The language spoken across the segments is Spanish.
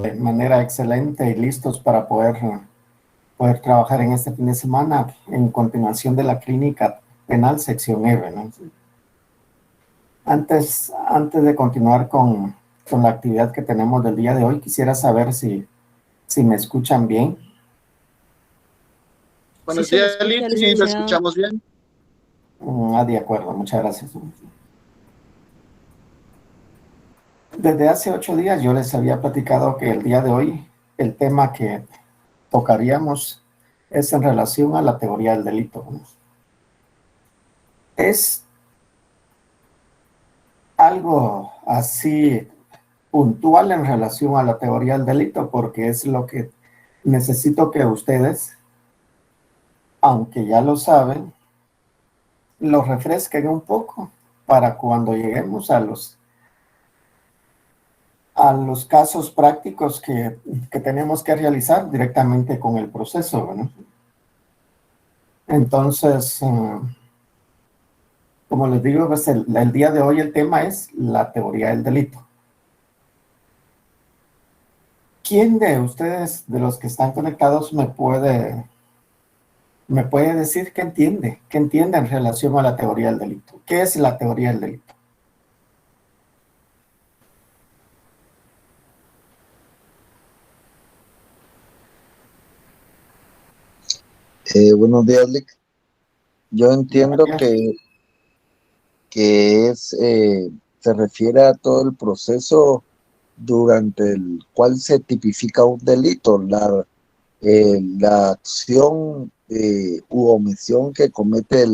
de manera excelente y listos para poder trabajar en este fin de semana en continuación de la clínica penal sección EVE, ¿no? Antes de continuar con la actividad que tenemos del día de hoy, quisiera saber si me escuchan bien. Buenos días, Liz. Sí, lo escuchamos bien. De acuerdo, muchas gracias. Desde hace 8 días yo les había platicado que el día de hoy el tema que tocaríamos es en relación a la teoría del delito. Es algo así puntual en relación a la teoría del delito, porque es lo que necesito que ustedes, aunque ya lo saben, lo refresquen un poco para cuando lleguemos a los casos prácticos que tenemos que realizar directamente con el proceso, ¿no? Entonces, como les digo, pues el día de hoy el tema es la teoría del delito. ¿Quién de ustedes, de los que están conectados, me puede decir qué entiende en relación a la teoría del delito? ¿Qué es la teoría del delito? Buenos días, Lick. Yo entiendo que se refiere a todo el proceso durante el cual se tipifica un delito, la acción u omisión que comete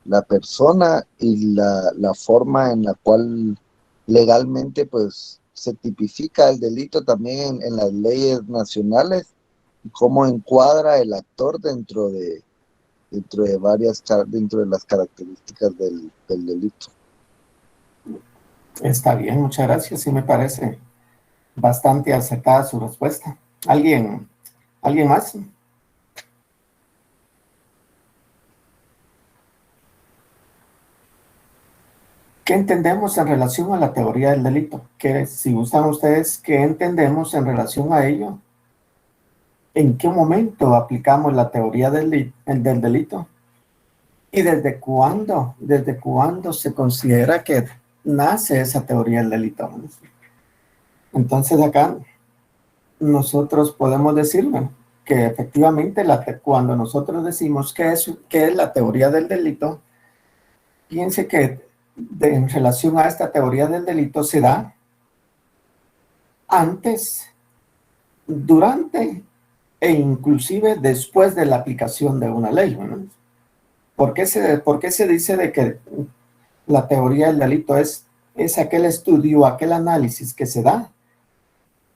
la persona y la forma en la cual legalmente pues se tipifica el delito también en las leyes nacionales y cómo encuadra el actor dentro de las características del delito. Está bien, muchas gracias. Sí me parece bastante acertada su respuesta. ¿Alguien más? ¿Qué entendemos en relación a la teoría del delito? Que si gustan ustedes, ¿qué entendemos en relación a ello? ¿En qué momento aplicamos la teoría del delito? ¿Y desde cuándo se considera que nace esa teoría del delito? Entonces acá nosotros podemos decir, bueno, que efectivamente cuando nosotros decimos qué es la teoría del delito, piense que en relación a esta teoría del delito se da antes, durante e inclusive después de la aplicación de una ley, ¿no? ¿Por qué se dice de que la teoría del delito es aquel estudio, aquel análisis que se da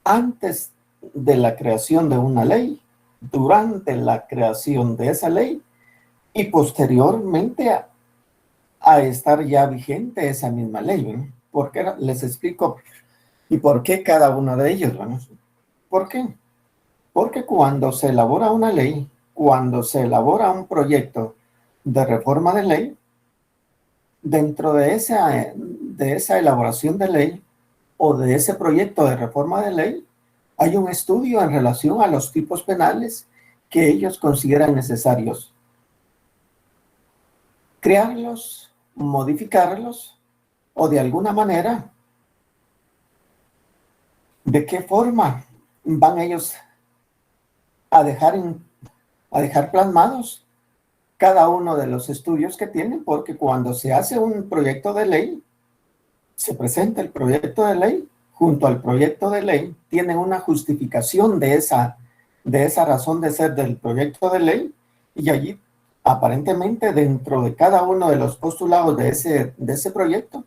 antes de la creación de una ley, durante la creación de esa ley y posteriormente a estar ya vigente esa misma ley, ¿no? ¿Por qué? Les explico. ¿Y por qué cada uno de ellos? ¿No? ¿Por qué? Porque cuando se elabora una ley, cuando se elabora un proyecto de reforma de ley, dentro de esa elaboración de ley o de ese proyecto de reforma de ley, hay un estudio en relación a los tipos penales que ellos consideran necesarios crearlos, modificarlos o de alguna manera, ¿de qué forma van ellos a dejar plasmados cada uno de los estudios que tienen? Porque cuando se hace un proyecto de ley, se presenta el proyecto de ley, junto al proyecto de ley tienen una justificación de esa razón de ser del proyecto de ley, y allí aparentemente dentro de cada uno de los postulados de ese proyecto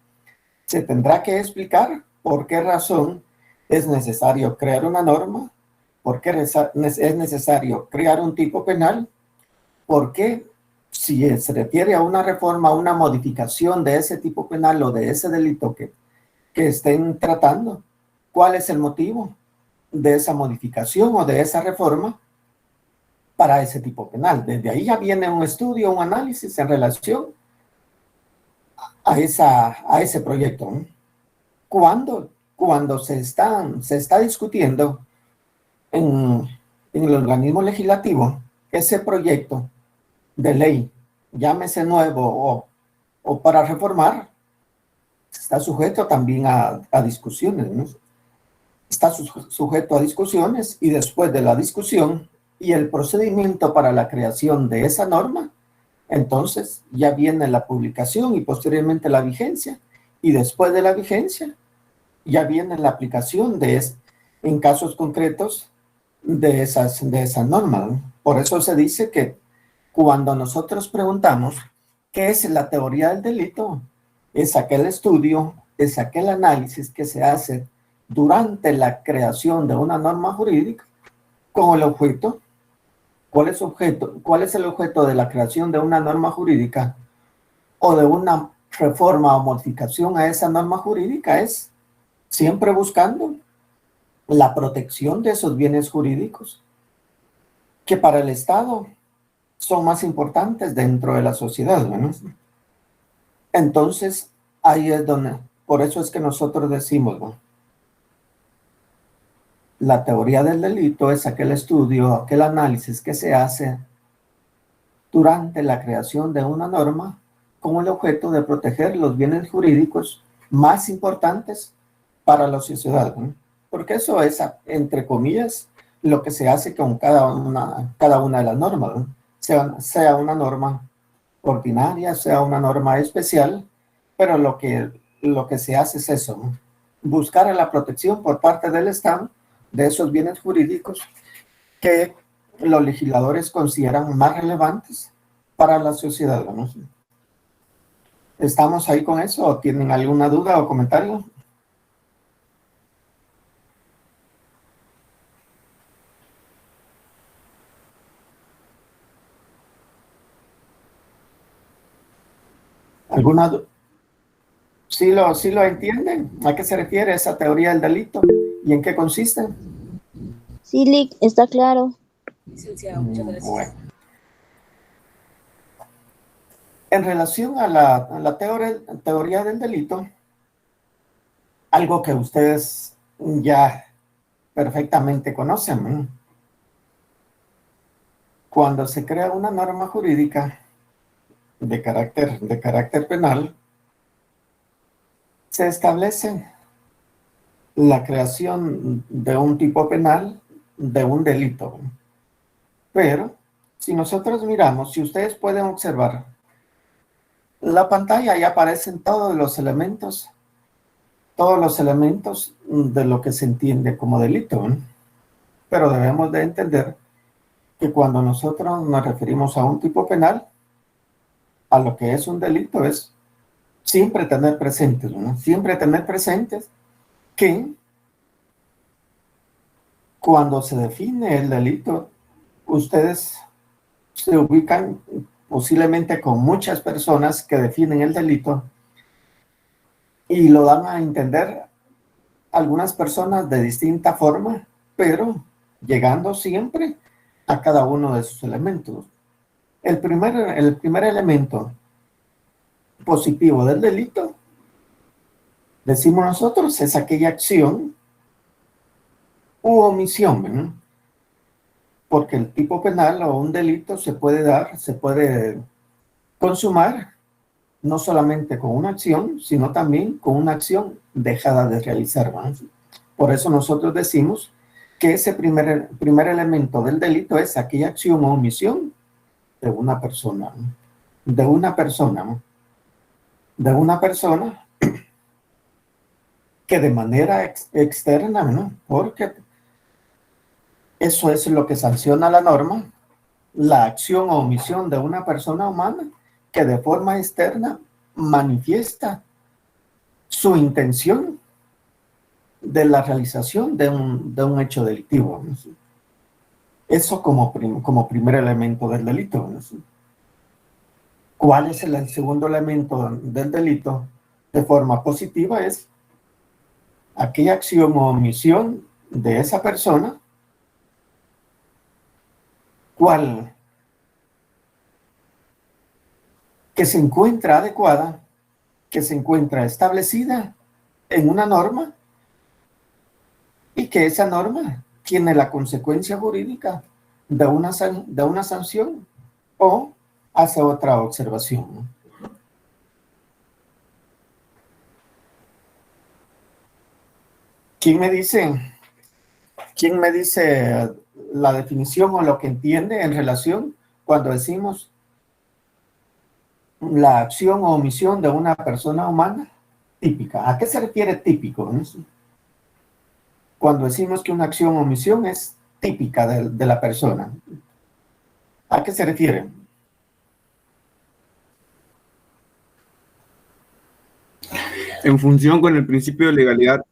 se tendrá que explicar por qué razón es necesario crear una norma, por qué es necesario crear un tipo penal, por qué, si se refiere a una reforma, a una modificación de ese tipo penal o de ese delito que estén tratando, cuál es el motivo de esa modificación o de esa reforma para ese tipo penal. Desde ahí ya viene un estudio, un análisis en relación a ese proyecto, ¿no? ¿Cuándo cuando se está discutiendo en el organismo legislativo ese proyecto de ley, llámese nuevo o para reformar, está sujeto también a discusiones, ¿no? Está sujeto a discusiones, y después de la discusión y el procedimiento para la creación de esa norma, entonces ya viene la publicación y posteriormente la vigencia, y después de la vigencia ya viene la aplicación en casos concretos de esas normas, ¿no? Por eso se dice que cuando nosotros preguntamos qué es la teoría del delito, es aquel estudio, es aquel análisis que se hace durante la creación de una norma jurídica con el objeto. ¿Cuál es el objeto de la creación de una norma jurídica o de una reforma o modificación a esa norma jurídica? Es siempre buscando la protección de esos bienes jurídicos que para el Estado son más importantes dentro de la sociedad, ¿no? Entonces, ahí es donde, por eso es que nosotros decimos, ¿no? La teoría del delito es aquel estudio, aquel análisis que se hace durante la creación de una norma con el objeto de proteger los bienes jurídicos más importantes para la sociedad, ¿no? Porque eso es, entre comillas, lo que se hace con cada una de las normas, ¿no? Sea una norma ordinaria, sea una norma especial, pero lo que se hace es eso, ¿no? Buscar la protección por parte del Estado de esos bienes jurídicos que los legisladores consideran más relevantes para la sociedad, ¿no? ¿Estamos ahí con eso o tienen alguna duda o comentario? ¿Alguna duda? ¿Sí lo entienden? ¿A qué se refiere esa teoría del delito y en qué consiste? Sí, Lick, está claro. Licenciado, muchas gracias. Bueno. En relación a la teoría del delito, algo que ustedes ya perfectamente conocen, ¿no? Cuando se crea una norma jurídica de carácter penal, se establece la creación de un tipo penal de un delito. Pero si nosotros miramos, si ustedes pueden observar la pantalla, ahí aparecen todos los elementos de lo que se entiende como delito, ¿no? Pero debemos de entender que cuando nosotros nos referimos a un tipo penal, a lo que es un delito es siempre tener presentes, ¿no? Siempre tener presentes que cuando se define el delito, ustedes se ubican posiblemente con muchas personas que definen el delito y lo dan a entender algunas personas de distinta forma, pero llegando siempre a cada uno de sus elementos. El primer elemento positivo del delito, decimos nosotros, es aquella acción u omisión, ¿no? Porque el tipo penal o un delito se puede consumar no solamente con una acción, sino también con una acción dejada de realizar, ¿no? Por eso nosotros decimos que ese primer elemento del delito es aquella acción o omisión de una persona, ¿no? De una persona que de manera externa, ¿no? Porque eso es lo que sanciona la norma, la acción o omisión de una persona humana que de forma externa manifiesta su intención de la realización de un hecho delictivo, ¿no? Eso como primer elemento del delito, ¿no? ¿Cuál es el segundo elemento del delito de forma positiva? Es aquella acción o omisión de esa persona, cual que se encuentra adecuada, que se encuentra establecida en una norma y que esa norma tiene la consecuencia jurídica de una sanción o hace otra observación. ¿Quién me dice la definición o lo que entiende en relación cuando decimos la acción o omisión de una persona humana típica? ¿A qué se refiere típico? Cuando decimos que una acción o omisión es típica de la persona, ¿a qué se refiere? En función con el principio de legalidad.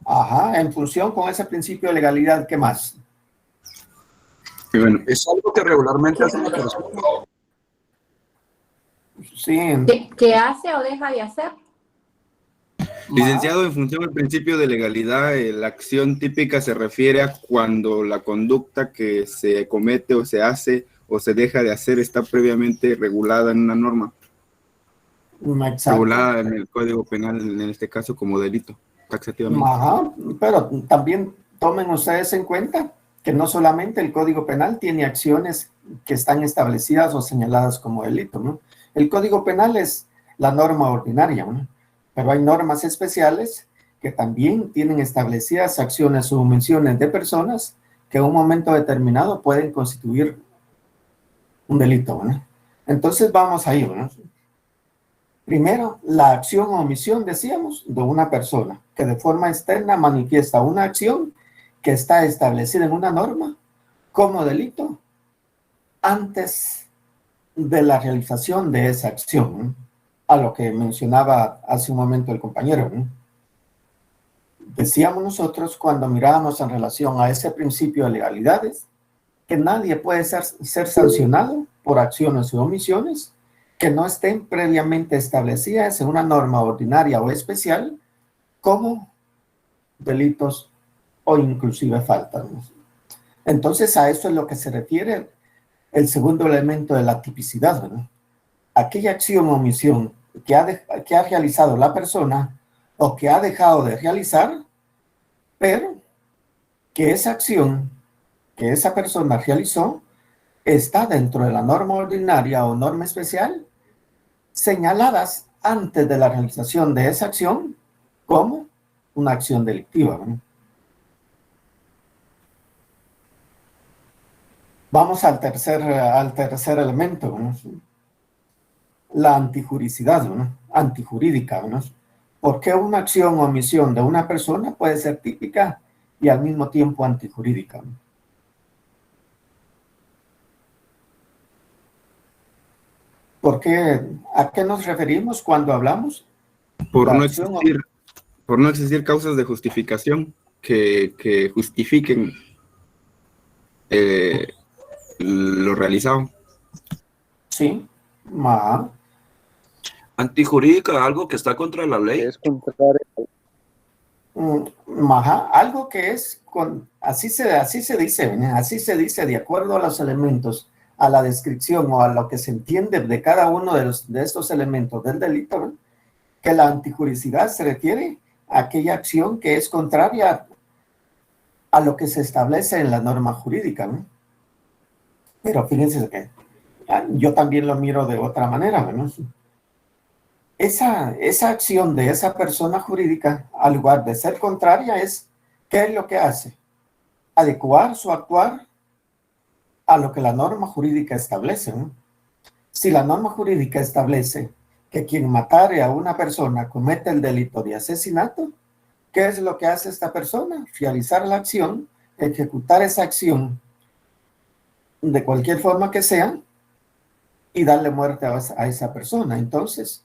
Ajá, en función con ese principio de legalidad, ¿qué más? Y bueno, Es algo que regularmente hace la persona. Sí. ¿Qué hace o deja de hacer? licenciado, en función del principio de legalidad, la acción típica se refiere a cuando la conducta que se comete o se hace o se deja de hacer está previamente regulada en una norma. Exacto. Regulada en el Código Penal, en este caso como delito, taxativamente. Ajá, pero también tomen ustedes en cuenta que no solamente el Código Penal tiene acciones que están establecidas o señaladas como delito, ¿no? El Código Penal es la norma ordinaria, ¿no? Pero hay normas especiales que también tienen establecidas acciones o menciones de personas que en un momento determinado pueden constituir un delito, ¿no? Entonces vamos ahí, ¿no? Primero, la acción o omisión, decíamos, de una persona que de forma externa manifiesta una acción que está establecida en una norma como delito antes de la realización de esa acción, ¿no? A lo que mencionaba hace un momento el compañero, ¿no? Decíamos nosotros cuando mirábamos en relación a ese principio de legalidades que nadie puede ser sancionado por acciones o omisiones que no estén previamente establecidas en una norma ordinaria o especial como delitos o inclusive faltas. Entonces a eso es lo que se refiere el segundo elemento de la tipicidad, ¿no? Aquella acción o omisión que ha realizado la persona o que ha dejado de realizar, pero que esa acción que esa persona realizó está dentro de la norma ordinaria o norma especial señaladas antes de la realización de esa acción como una acción delictiva, ¿no? Vamos al tercer elemento, ¿no? La antijuricidad, ¿no? Antijurídica, ¿no? ¿Por qué una acción o omisión de una persona puede ser típica y al mismo tiempo antijurídica, ¿no? ¿A qué nos referimos cuando hablamos? Por no existir causas de justificación que justifiquen lo realizado. Sí. Antijurídica, algo que está contra la ley. Es contrario. Algo que es, así se dice, ¿no? Así se dice de acuerdo a los elementos, a la descripción o a lo que se entiende de cada uno de estos elementos del delito, ¿no? Que la antijuricidad se refiere a aquella acción que es contraria a lo que se establece en la norma jurídica, ¿no? Pero fíjense que yo también lo miro de otra manera, ¿no? Esa acción de esa persona jurídica, al lugar de ser contraria, ¿qué es lo que hace? Adecuar su actuar a lo que la norma jurídica establece, ¿no? Si la norma jurídica establece que quien matare a una persona comete el delito de asesinato, ¿qué es lo que hace esta persona? Realizar la acción, ejecutar esa acción de cualquier forma que sea y darle muerte a esa persona. Entonces,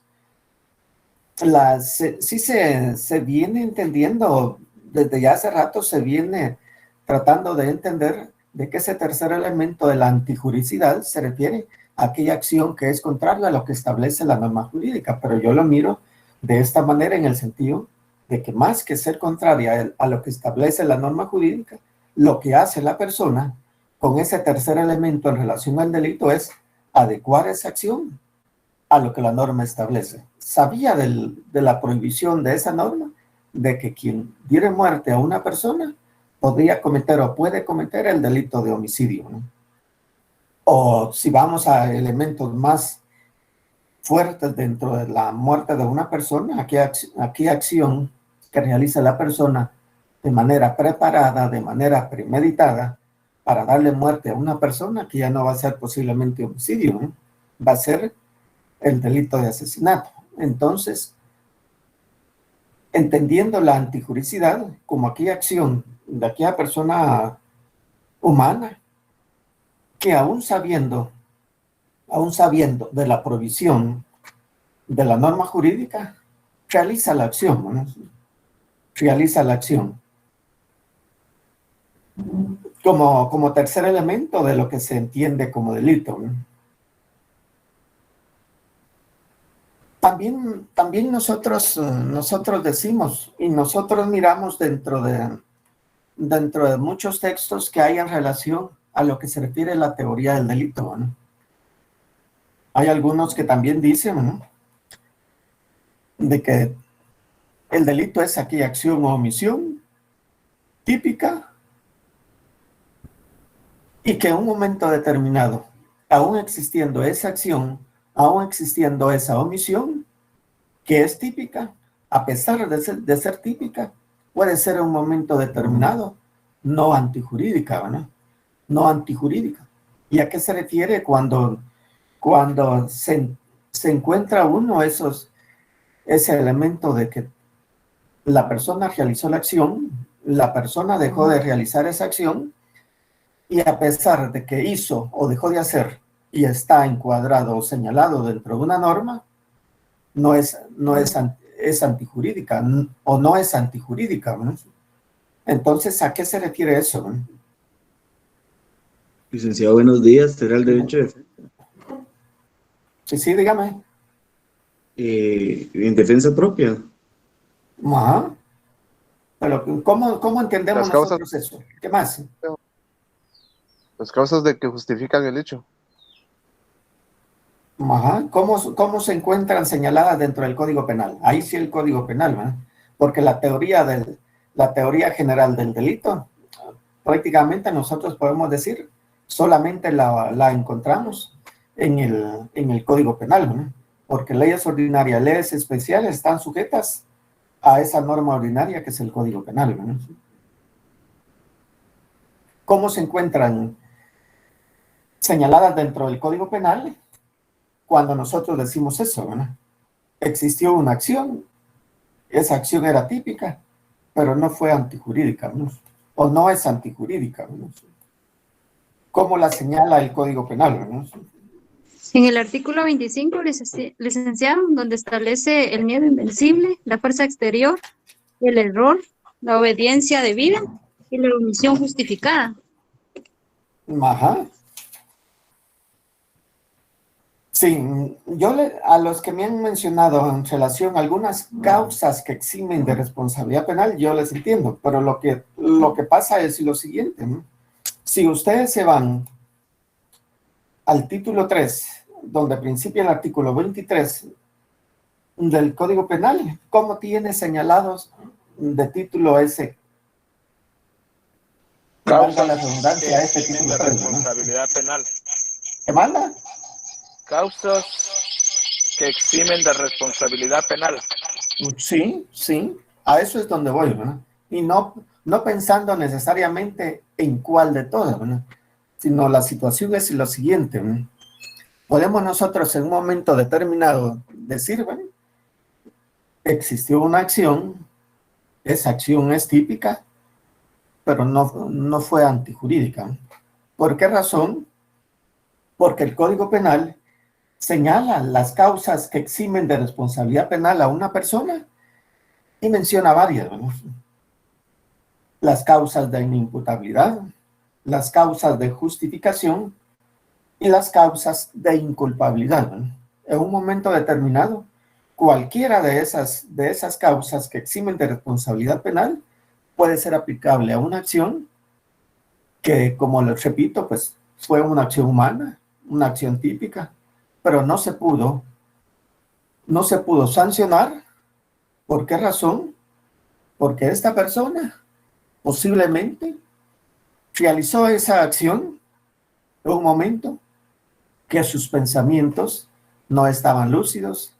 sí se viene entendiendo, desde ya hace rato se viene tratando de entender de que ese tercer elemento de la antijuricidad se refiere a aquella acción que es contraria a lo que establece la norma jurídica, pero yo lo miro de esta manera en el sentido de que más que ser contraria a lo que establece la norma jurídica, lo que hace la persona con ese tercer elemento en relación al delito es adecuar esa acción a lo que la norma establece. Sabía de la prohibición de esa norma, de que quien diere muerte a una persona podría cometer o puede cometer el delito de homicidio, ¿no? O si vamos a elementos más fuertes dentro de la muerte de una persona, aquí acción que realiza la persona de manera preparada, de manera premeditada, para darle muerte a una persona, que ya no va a ser posiblemente homicidio, ¿no? Va a ser el delito de asesinato. Entonces, entendiendo la antijuricidad como aquella acción de aquella persona humana que aún sabiendo de la provisión de la norma jurídica, realiza la acción, ¿no? Realiza la acción. Como tercer elemento de lo que se entiende como delito, ¿no? También nosotros decimos y nosotros miramos dentro de muchos textos que hay en relación a lo que se refiere a la teoría del delito, ¿no? Hay algunos que también dicen, ¿no?, de que el delito es aquella acción o omisión típica y que en un momento determinado, aún existiendo esa acción, aún existiendo esa omisión, que es típica, a pesar de ser típica, puede ser en un momento determinado no antijurídica, ¿no? No antijurídica. ¿Y a qué se refiere cuando se encuentra uno ese elemento de que la persona realizó la acción, la persona dejó de realizar esa acción, y a pesar de que hizo o dejó de hacer y está encuadrado o señalado dentro de una norma, es antijurídica o no es antijurídica, ¿no? Entonces, ¿a qué se refiere eso, ¿no? Licenciado, buenos días. ¿Será el derecho de defensa? Sí, dígame. En defensa propia. Ajá. Pero, ¿cómo entendemos nosotros eso? ¿Qué más? Las causas de que justifican el hecho. Ajá. ¿Cómo se encuentran señaladas dentro del Código Penal? Ahí sí el Código Penal, ¿verdad? Porque la teoría general del delito, prácticamente nosotros podemos decir, solamente la encontramos en el Código Penal, ¿no? Porque leyes ordinarias, leyes especiales están sujetas a esa norma ordinaria que es el Código Penal, ¿no? ¿Cómo se encuentran señaladas dentro del Código Penal? Cuando nosotros decimos eso, ¿no? Existió una acción, esa acción era típica, pero no fue antijurídica, ¿no? O no es antijurídica, ¿no? ¿Cómo la señala el Código Penal, ¿no? En el artículo 25, licenciado, donde establece el miedo invencible, la fuerza exterior, el error, la obediencia debida y la omisión justificada. Ajá. Sí, a los que me han mencionado en relación a algunas causas que eximen de responsabilidad penal, yo les entiendo, pero lo que pasa es lo siguiente, ¿no? Si ustedes se van al título 3, donde principia el artículo 23 del Código Penal, ¿cómo tiene señalados de título ese? Valga la redundancia a este título 3, ¿no? Responsabilidad penal. ¿Qué manda? Causas que eximen de responsabilidad penal. Sí, a eso es donde voy, ¿verdad? Y no pensando necesariamente en cuál de todas, ¿verdad? Sino la situación es lo siguiente, ¿verdad? Podemos nosotros en un momento determinado decir, ¿verdad?, existió una acción, esa acción es típica, pero no fue antijurídica. ¿Por qué razón? Porque el Código Penal señala las causas que eximen de responsabilidad penal a una persona y menciona varias, ¿verdad? Las causas de inimputabilidad, las causas de justificación y las causas de inculpabilidad, ¿verdad? En un momento determinado, cualquiera de esas causas que eximen de responsabilidad penal puede ser aplicable a una acción que, como les repito, pues fue una acción humana, una acción típica, pero no se pudo sancionar. ¿Por qué razón? Porque esta persona posiblemente realizó esa acción en un momento que sus pensamientos no estaban lúcidos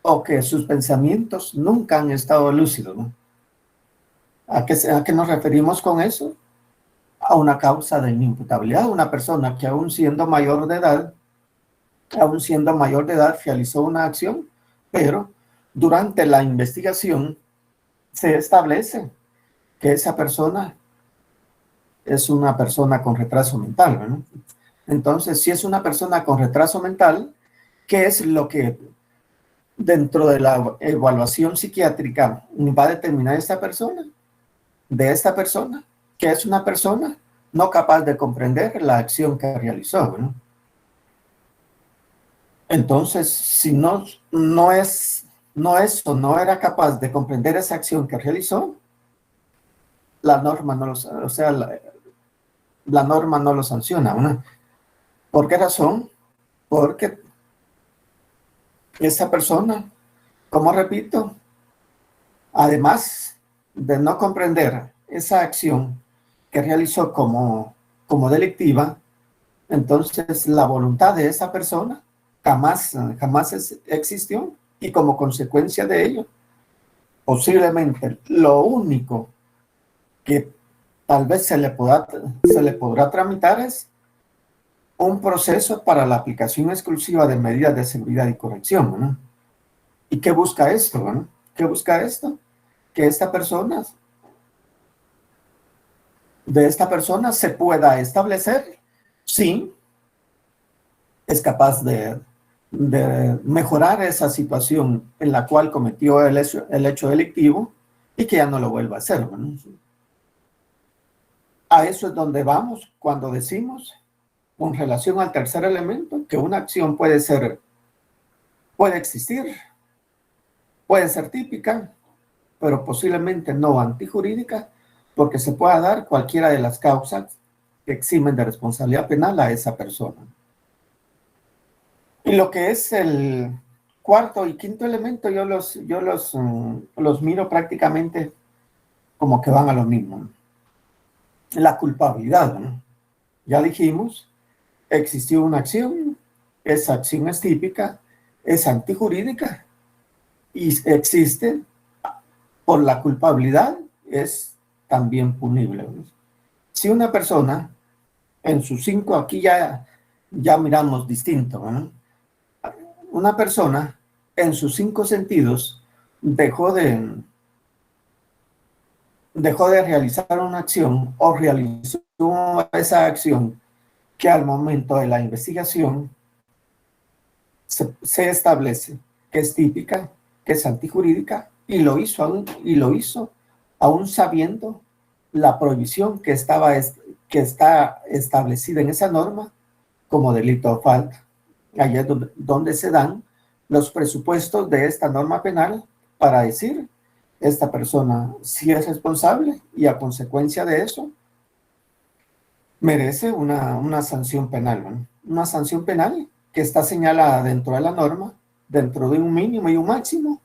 o que sus pensamientos nunca han estado lúcidos, ¿no? ¿A qué nos referimos con eso? A una causa de inimputabilidad. Una persona que aún siendo mayor de edad, realizó una acción, pero durante la investigación se establece que esa persona es una persona con retraso mental, ¿no? Entonces, si es una persona con retraso mental, ¿qué es lo que dentro de la evaluación psiquiátrica va a determinar esta persona? De esta persona, que es una persona no capaz de comprender la acción que realizó, ¿no? Entonces, si no era capaz de comprender esa acción que realizó, la norma no lo, o sea, la norma no lo sanciona, ¿no? ¿Por qué razón? Porque esa persona, como repito, además de no comprender esa acción que realizó como delictiva, entonces la voluntad de esa persona jamás existió, y como consecuencia de ello, posiblemente lo único que tal vez se le podrá tramitar es un proceso para la aplicación exclusiva de medidas de seguridad y corrección, ¿no? ¿Y qué busca esto, no? ¿Qué busca esto? Que de esta persona se pueda establecer si es capaz de mejorar esa situación en la cual cometió el hecho delictivo y que ya no lo vuelva a hacer, ¿no? A eso es donde vamos cuando decimos, con relación al tercer elemento, que una acción puede existir, puede ser típica, pero posiblemente no antijurídica, porque se pueda dar cualquiera de las causas que eximen de responsabilidad penal a esa persona. Y lo que es el cuarto y quinto elemento, yo los miro prácticamente como que van a lo mismo. La culpabilidad, ¿no? Ya dijimos, existió una acción, esa acción es típica, es antijurídica y existe por la culpabilidad, es también punible, ¿no? Si una persona en sus cinco, aquí ya miramos distinto, ¿no? Una persona en sus cinco sentidos dejó de realizar una acción o realizó esa acción que al momento de la investigación se establece que es típica, que es antijurídica, y lo hizo aún sabiendo la prohibición que está establecida en esa norma como delito o falta. Allí es donde se dan los presupuestos de esta norma penal para decir, esta persona sí es responsable y a consecuencia de eso merece una sanción penal, ¿no? Una sanción penal que está señalada dentro de la norma, dentro de un mínimo y un máximo,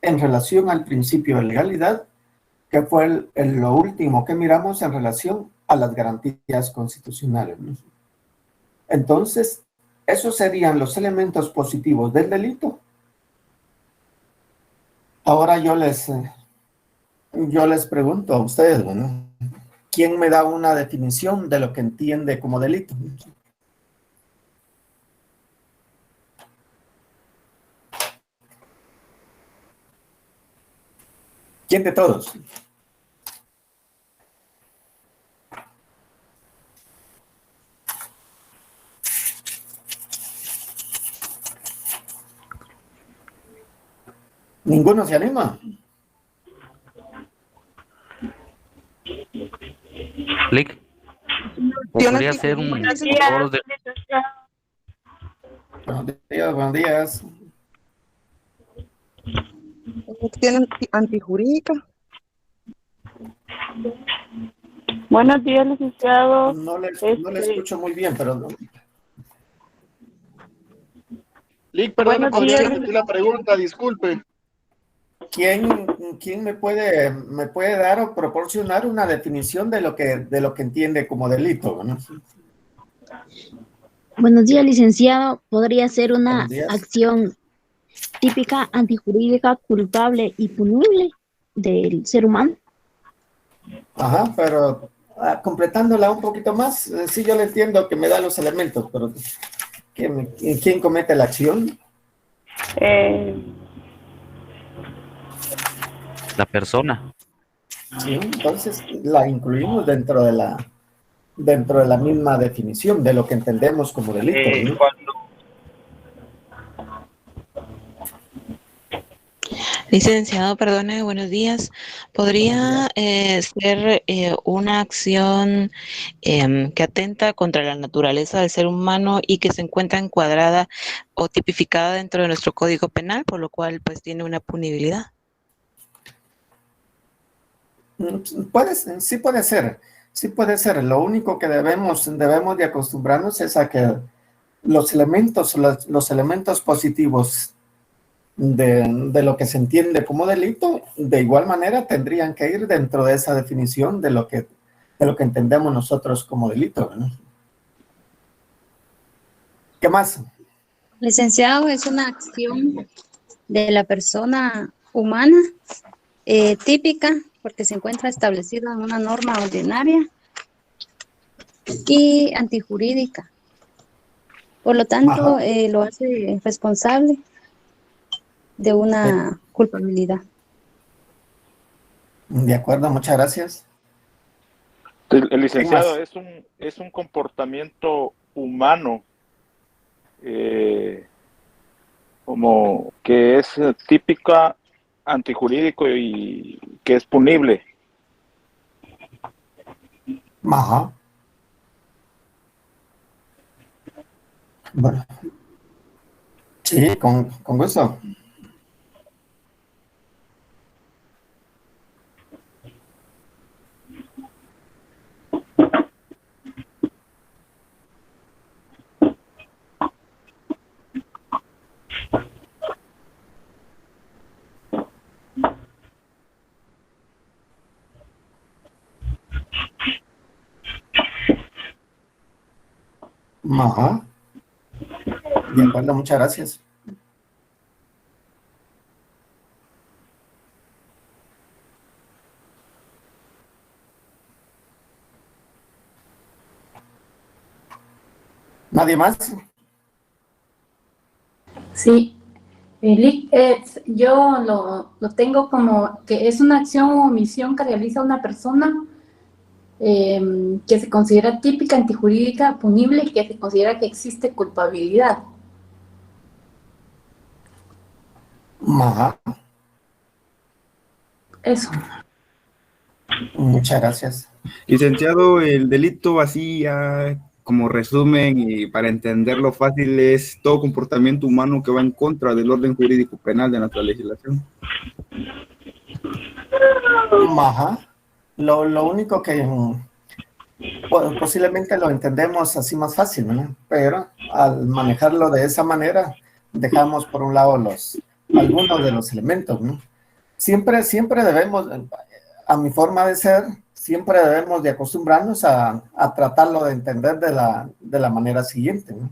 en relación al principio de legalidad, que fue lo último que miramos en relación a las garantías constitucionales, ¿no? Entonces, esos serían los elementos positivos del delito. Ahora yo les pregunto a ustedes, ¿no? ¿Quién me da una definición de lo que entiende como delito? ¿Quién de todos? ¿Ninguno se anima? Lick, podría ser un... Buenos días. Acción antijurídica. Buenos días, licenciado. No le escucho muy bien, pero no. Lick, perdón, Buenos podría días. repetir la pregunta, disculpe. ¿Quién ¿quién me puede dar o proporcionar una definición de lo que entiende como delito, ¿no? Buenos días, licenciado. ¿Podría ser una Buenos días. acción típica, antijurídica, culpable y punible del ser humano? Ajá, pero completándola un poquito más, sí, yo le entiendo que me da los elementos, pero ¿quién comete la acción? La persona. Sí, entonces la incluimos dentro de la misma definición de lo que entendemos como delito, ¿no? Licenciado, perdone, buenos días. ¿Podría ser una acción que atenta contra la naturaleza del ser humano y que se encuentra encuadrada o tipificada dentro de nuestro Código Penal, por lo cual pues tiene una punibilidad? Sí puede ser, sí puede ser. Lo único que debemos de acostumbrarnos es a que los elementos positivos de lo que se entiende como delito, de igual manera tendrían que ir dentro de esa definición de lo que entendemos nosotros como delito, ¿no? ¿Qué más? Licenciado, es una acción de la persona humana típica porque se encuentra establecido en una norma ordinaria y antijurídica. Por lo tanto, lo hace responsable de una culpabilidad. De acuerdo, muchas gracias. El licenciado es un comportamiento humano como que es típica, antijurídico y que es punible. Ajá. Bueno. Sí, con gusto. Ajá. De acuerdo, muchas gracias. ¿Nadie más? Sí, yo lo tengo como que es una acción o omisión que realiza una persona que se considera típica, antijurídica, punible y que se considera que existe culpabilidad. Ajá. Eso. Muchas gracias. Licenciado, el delito así ya como resumen y para entenderlo fácil es todo comportamiento humano que va en contra del orden jurídico penal de nuestra legislación. Ajá. Lo único que posiblemente lo entendemos así más fácil, ¿no? Pero al manejarlo de esa manera, dejamos por un lado algunos de los elementos, ¿no? Siempre debemos, a mi forma de ser, siempre debemos de acostumbrarnos a tratarlo de entender de la manera siguiente, ¿no?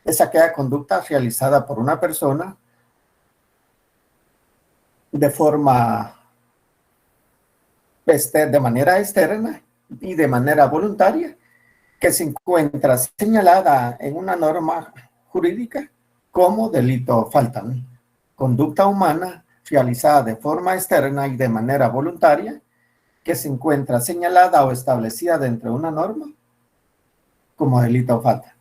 Es aquella conducta realizada por una persona de manera externa y de manera voluntaria, que se encuentra señalada en una norma jurídica como delito falta, ¿no? Conducta humana realizada de forma externa y de manera voluntaria, que se encuentra señalada o establecida dentro de una norma como delito o falta.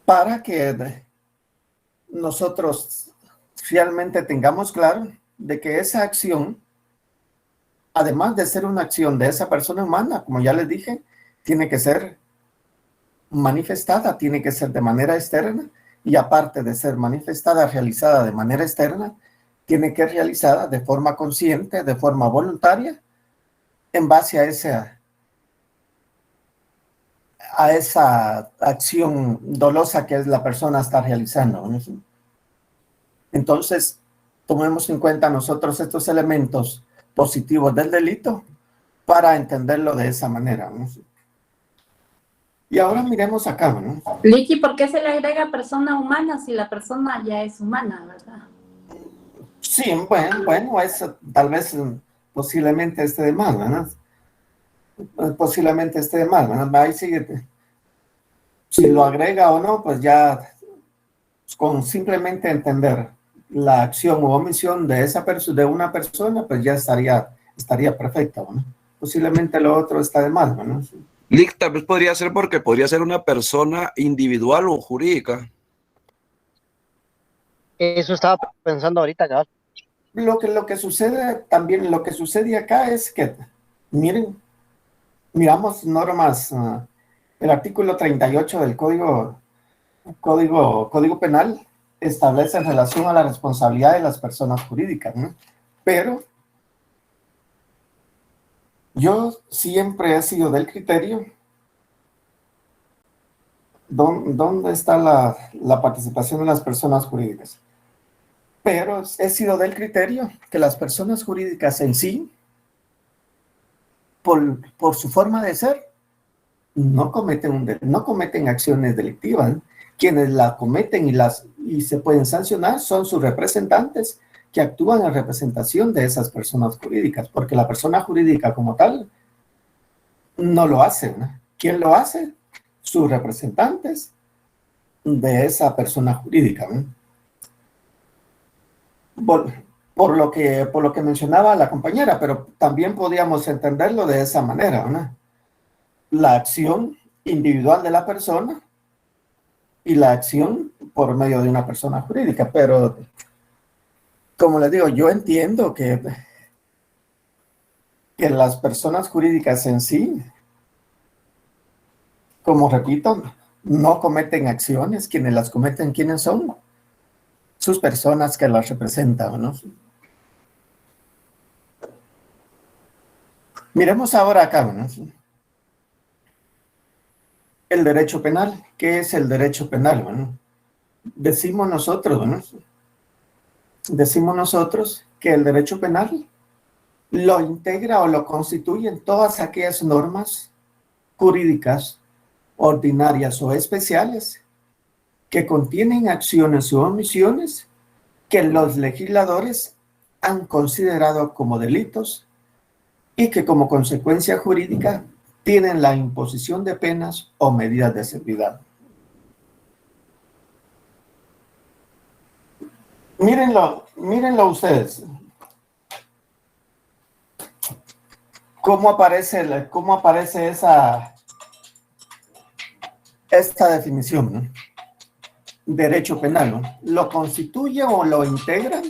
Para que nosotros realmente tengamos claro de que esa acción, además de ser una acción de esa persona humana, como ya les dije, tiene que ser manifestada, tiene que ser de manera externa, y aparte de ser manifestada, realizada de manera externa, tiene que ser realizada de forma consciente, de forma voluntaria, en base a esa acción dolosa que la persona está realizando, ¿no? Entonces, tomemos en cuenta nosotros estos elementos positivos del delito para entenderlo de esa manera, ¿no? Y ahora miremos acá, ¿no? Licky, ¿por qué se le agrega persona humana si la persona ya es humana, verdad? Sí, bueno, eso tal vez posiblemente esté de mal, ¿verdad? Posiblemente esté de mal, ¿verdad? Ahí sigue. Si lo agrega o no, pues ya con simplemente entender la acción u omisión de esa de una persona, pues ya estaría perfecta, ¿no? Posiblemente lo otro está de mal, ¿no? Lick, tal vez podría ser porque podría ser una persona individual o jurídica. Eso estaba pensando ahorita, cabal. Lo que sucede también, lo que sucede acá es que, miren, miramos normas, el artículo 38 del Código Penal establece en relación a la responsabilidad de las personas jurídicas, ¿no? Pero yo siempre he sido del criterio, ¿dónde está la participación de las personas jurídicas? Pero he sido del criterio que las personas jurídicas en sí, por su forma de ser, no cometen acciones delictivas. Quienes la cometen y se pueden sancionar son sus representantes que actúan en representación de esas personas jurídicas, porque la persona jurídica como tal no lo hace, ¿no? ¿Quién lo hace? Sus representantes de esa persona jurídica, ¿no? Por lo que mencionaba la compañera, pero también podíamos entenderlo de esa manera, ¿no? La acción individual de la persona y la acción por medio de una persona jurídica, pero como les digo, yo entiendo que las personas jurídicas en sí, como repito, no cometen acciones. Quienes las cometen, ¿quiénes son? Sus personas que las representan, ¿no? Miremos ahora acá, ¿no? El derecho penal. ¿Qué es el derecho penal? Bueno, decimos nosotros que el derecho penal lo integra o lo constituyen todas aquellas normas jurídicas, ordinarias o especiales, que contienen acciones u omisiones que los legisladores han considerado como delitos y que como consecuencia jurídica tienen la imposición de penas o medidas de seguridad. Mírenlo ustedes. ¿Cómo aparece esta definición, ¿no? Derecho penal, ¿no? Lo constituye o lo integran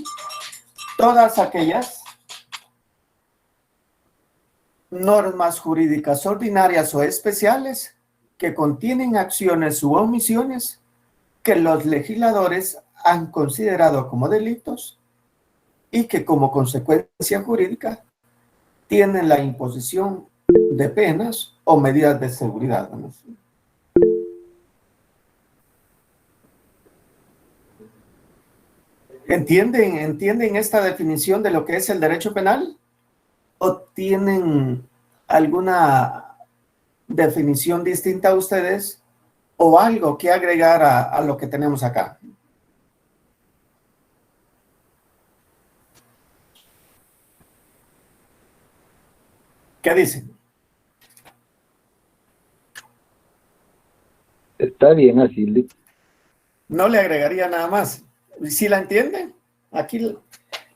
todas aquellas normas jurídicas ordinarias o especiales que contienen acciones u omisiones que los legisladores han considerado como delitos y que como consecuencia jurídica tienen la imposición de penas o medidas de seguridad, ¿no? ¿Entienden esta definición de lo que es el derecho penal? ¿O tienen alguna definición distinta a ustedes o algo que agregar a lo que tenemos acá? ¿Qué dicen? Está bien así. No le agregaría nada más. ¿Sí la entienden? Aquí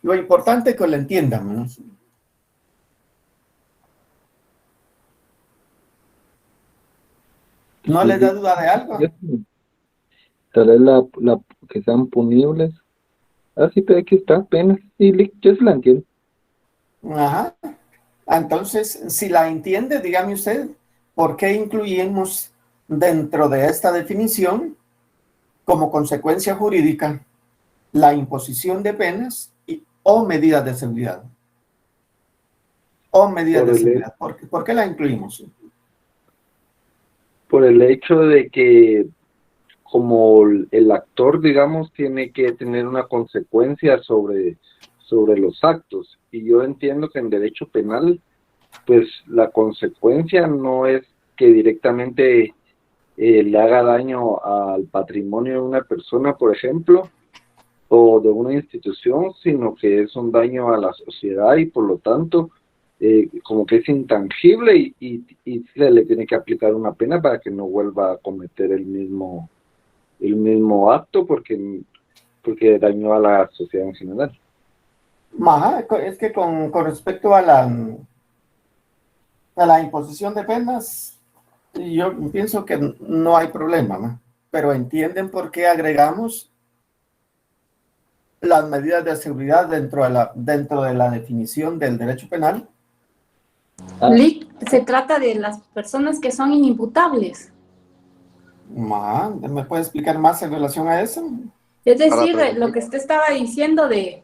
lo importante es que la entiendan, ¿no? ¿No les da duda de algo? Tal vez que sean punibles. Así, pero aquí está, apenas. Y yo se la entiendo. Ajá. Entonces, si la entiende, dígame usted, ¿por qué incluimos dentro de esta definición como consecuencia jurídica la imposición de penas o medidas de seguridad? O medidas de seguridad. ¿Por qué la incluimos? Por el hecho de que como el actor, digamos, tiene que tener una consecuencia sobre los actos. Y yo entiendo que en derecho penal, pues la consecuencia no es que directamente le haga daño al patrimonio de una persona, por ejemplo, o de una institución, sino que es un daño a la sociedad y por lo tanto como que es intangible y se le tiene que aplicar una pena para que no vuelva a cometer el mismo acto porque dañó a la sociedad en general. Ajá, es que con respecto a la imposición de penas, yo pienso que no hay problema, ¿no? Pero entienden por qué agregamos las medidas de seguridad dentro de la definición del derecho penal. Lic, se trata de las personas que son inimputables. ¿Me puede explicar más en relación a eso? Es decir, lo que usted estaba diciendo de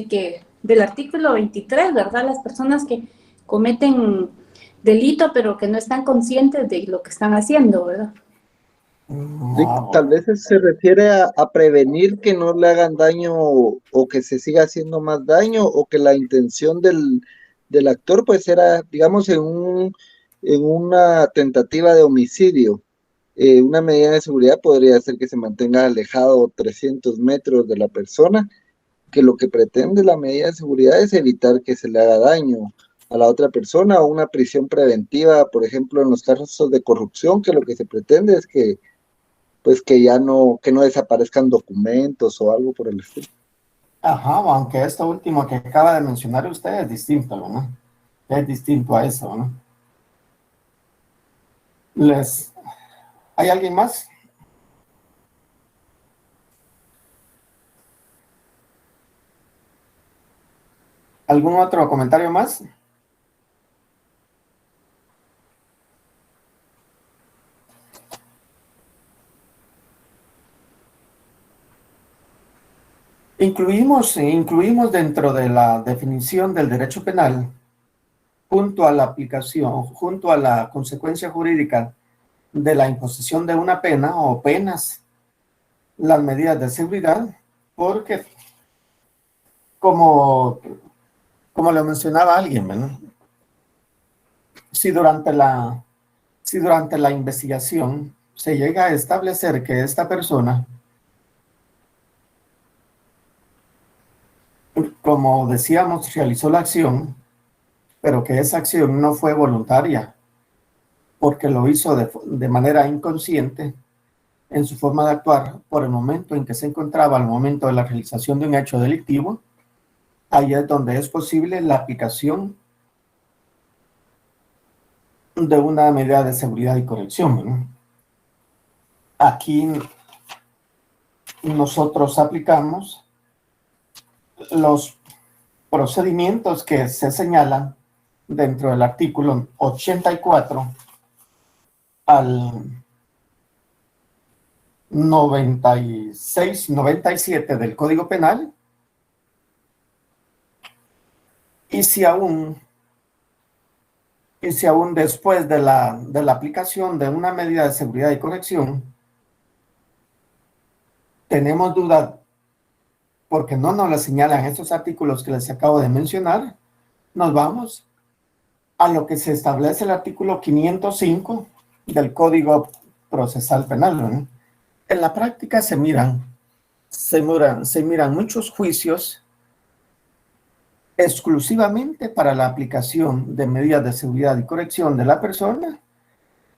que del artículo 23, ¿verdad? Las personas que cometen delito pero que no están conscientes de lo que están haciendo, ¿verdad? Sí, tal vez se refiere a prevenir que no le hagan daño o que se siga haciendo más daño o que la intención del actor pues era, digamos, en una tentativa de homicidio. Una medida de seguridad podría ser que se mantenga alejado 300 metros de la persona, que lo que pretende la medida de seguridad es evitar que se le haga daño a la otra persona, o una prisión preventiva, por ejemplo, en los casos de corrupción, que lo que se pretende es que no desaparezcan documentos o algo por el estilo. Ajá, aunque esto último que acaba de mencionar usted es distinto, ¿no? Es distinto a eso, ¿no? ¿Hay alguien más? ¿Algún otro comentario más? Incluimos dentro de la definición del derecho penal, junto a la aplicación, junto a la consecuencia jurídica de la imposición de una pena o penas, las medidas de seguridad, porque como lo mencionaba alguien, ¿verdad? Si durante la investigación se llega a establecer que esta persona, como decíamos, realizó la acción, pero que esa acción no fue voluntaria, porque lo hizo de manera inconsciente en su forma de actuar por el momento en que se encontraba, al momento de la realización de un hecho delictivo, ahí es donde es posible la aplicación de una medida de seguridad y corrección, ¿no? Aquí nosotros aplicamos los procedimientos que se señalan dentro del artículo 84 al 96-97 del Código Penal, y si aún después de la aplicación de una medida de seguridad y corrección tenemos duda porque no nos la señalan estos artículos que les acabo de mencionar, nos vamos a lo que se establece el artículo 505 del Código Procesal Penal, ¿no? En la práctica se miran muchos juicios exclusivamente para la aplicación de medidas de seguridad y corrección de la persona,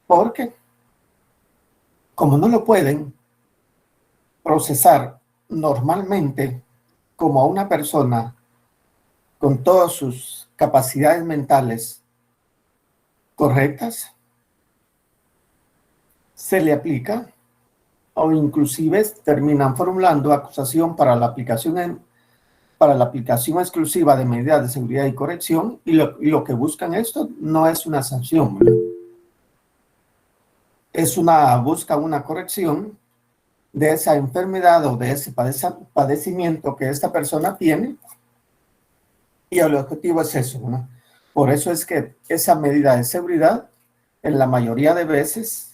porque como no lo pueden procesar normalmente como a una persona con todas sus capacidades mentales correctas, se le aplica o inclusive terminan formulando acusación para la aplicación exclusiva de medidas de seguridad y corrección, y lo que buscan esto no es una sanción, ¿verdad? Busca una corrección de esa enfermedad o de ese padecimiento que esta persona tiene, y el objetivo es eso, ¿no? Por eso es que esa medida de seguridad, en la mayoría de veces,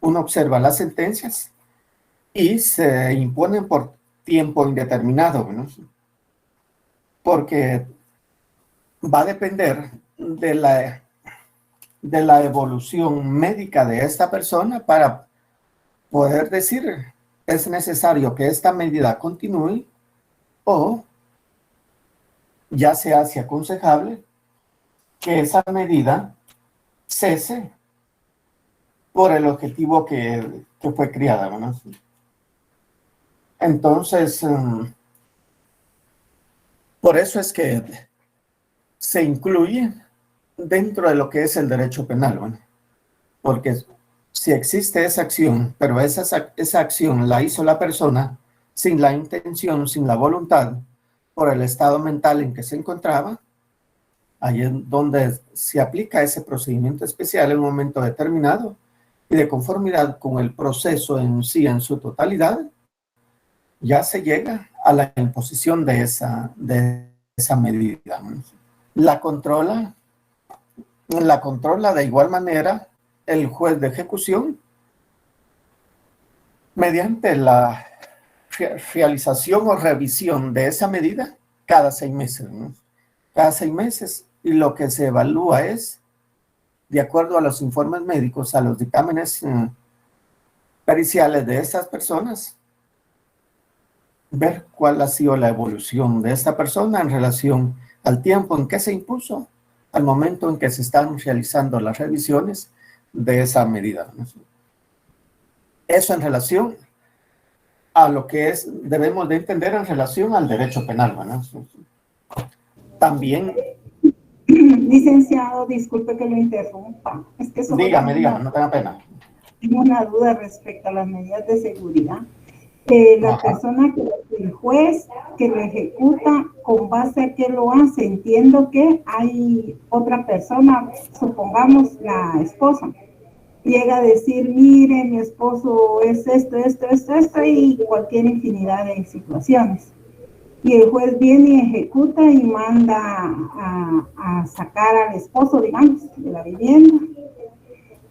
uno observa las sentencias y se imponen por tiempo indeterminado, ¿no? Porque va a depender de la evolución médica de esta persona para poder decir, es necesario que esta medida continúe o ya se hace aconsejable que esa medida cese por el objetivo que fue creada, ¿no? Entonces, por eso es que se incluye dentro de lo que es el derecho penal, ¿no? Porque si existe esa acción, pero esa acción la hizo la persona sin la intención, sin la voluntad, por el estado mental en que se encontraba, ahí es donde se aplica ese procedimiento especial en un momento determinado y de conformidad con el proceso en sí, en su totalidad, ya se llega a la imposición de esa medida. La controla de igual manera el juez de ejecución mediante la realización o revisión de esa medida cada 6 meses, ¿no? Cada 6 meses, y lo que se evalúa es, de acuerdo a los informes médicos, a los dictámenes periciales de estas personas, ver cuál ha sido la evolución de esta persona en relación al tiempo en que se impuso, al momento en que se están realizando las revisiones de esa medida, ¿no? Eso en relación a lo que debemos de entender en relación al derecho penal, ¿no? También... Licenciado, disculpe que lo interrumpa. Es que dígame, no tenga pena. Tengo una duda respecto a las medidas de seguridad. La persona, el juez que lo ejecuta, ¿con base a qué lo hace? Entiendo que hay otra persona, supongamos la esposa, llega a decir, mire, mi esposo es esto, y cualquier infinidad de situaciones. Y el juez viene y ejecuta y manda a sacar al esposo, digamos, de la vivienda.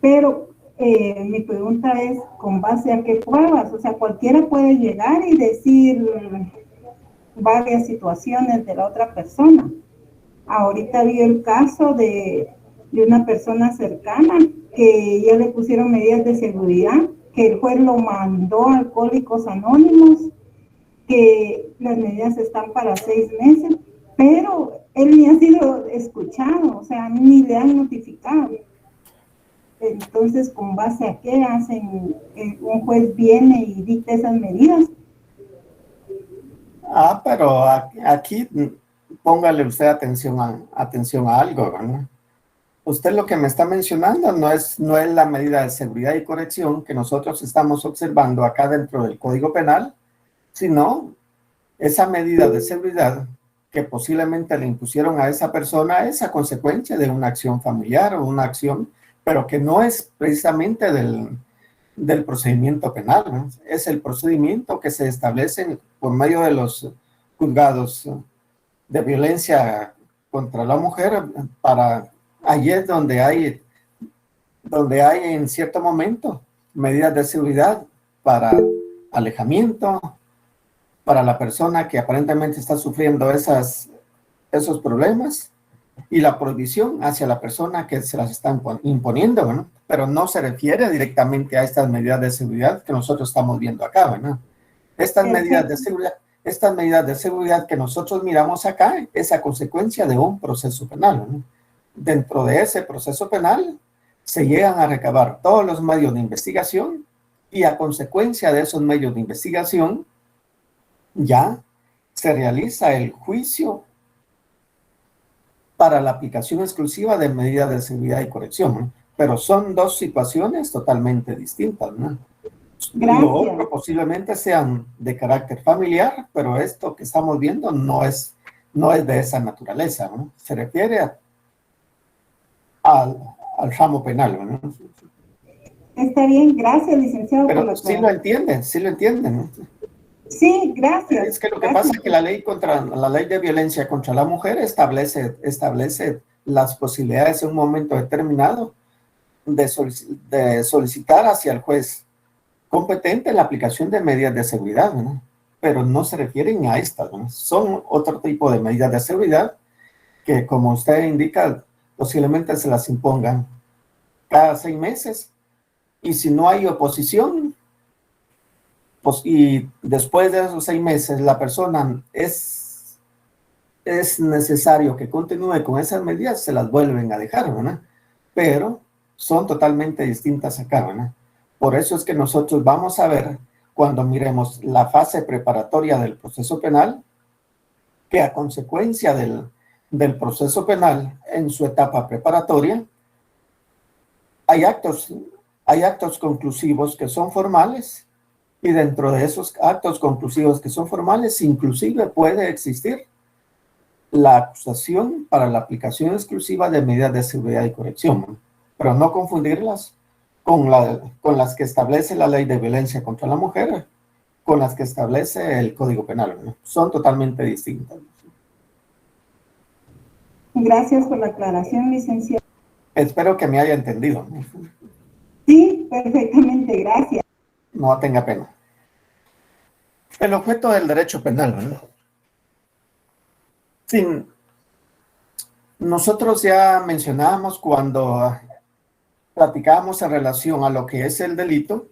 Pero mi pregunta es, ¿con base a qué pruebas? O sea, cualquiera puede llegar y decir varias situaciones de la otra persona. Ahorita vi el caso de una persona cercana que ya le pusieron medidas de seguridad, que el juez lo mandó a Alcohólicos Anónimos, que las medidas están para 6 meses, pero él ni ha sido escuchado, o sea, ni le han notificado. Entonces, ¿con base a qué hacen? ¿Un juez viene y dicta esas medidas? Pero aquí póngale usted atención a algo, ¿no? Usted lo que me está mencionando no es la medida de seguridad y corrección que nosotros estamos observando acá dentro del Código Penal, sino esa medida de seguridad que posiblemente le impusieron a esa persona es a consecuencia de una acción familiar o una acción, pero que no es precisamente del procedimiento penal, ¿no? Es el procedimiento que se establece por medio de los juzgados de violencia contra la mujer para allí es donde hay en cierto momento medidas de seguridad para alejamiento, para la persona que aparentemente está sufriendo esos problemas, y la prohibición hacia la persona que se las está imponiendo, ¿no? Pero no se refiere directamente a estas medidas de seguridad que nosotros estamos viendo acá, ¿no? Estas medidas de seguridad que nosotros miramos acá es a consecuencia de un proceso penal, ¿no? Dentro de ese proceso penal se llegan a recabar todos los medios de investigación y a consecuencia de esos medios de investigación ya se realiza el juicio para la aplicación exclusiva de medidas de seguridad y corrección, ¿no? Pero son dos situaciones totalmente distintas, ¿no? Gracias. Lo otro posiblemente sean de carácter familiar, pero esto que estamos viendo no es de esa naturaleza, ¿no? Se refiere al ramo penal, ¿no? Está bien, gracias, licenciado. Pero sí lo entienden, ¿no? Sí, gracias. Es que lo que pasa es que la ley de violencia contra la mujer establece las posibilidades en un momento determinado de solicitar hacia el juez competente en la aplicación de medidas de seguridad, ¿no? Pero no se refieren a estas, ¿no? Son otro tipo de medidas de seguridad que, como usted indica, posiblemente se las impongan cada 6 meses, y si no hay oposición, pues, y después de esos 6 meses la persona es necesario que continúe con esas medidas, se las vuelven a dejar, ¿verdad? Pero son totalmente distintas acá, ¿verdad? Por eso es que nosotros vamos a ver, cuando miremos la fase preparatoria del proceso penal, que a consecuencia del proceso penal en su etapa preparatoria, hay actos conclusivos que son formales, y dentro de esos actos conclusivos que son formales, inclusive puede existir la acusación para la aplicación exclusiva de medidas de seguridad y corrección, ¿no? Pero no confundirlas con las que establece la Ley de Violencia contra la Mujer, con las que establece el Código Penal, ¿no? Son totalmente distintas. Gracias por la aclaración, licenciado. Espero que me haya entendido, ¿no? Sí, perfectamente, gracias. No tenga pena. El objeto del derecho penal, ¿no? Sí, nosotros ya mencionábamos cuando platicábamos en relación a lo que es el delito,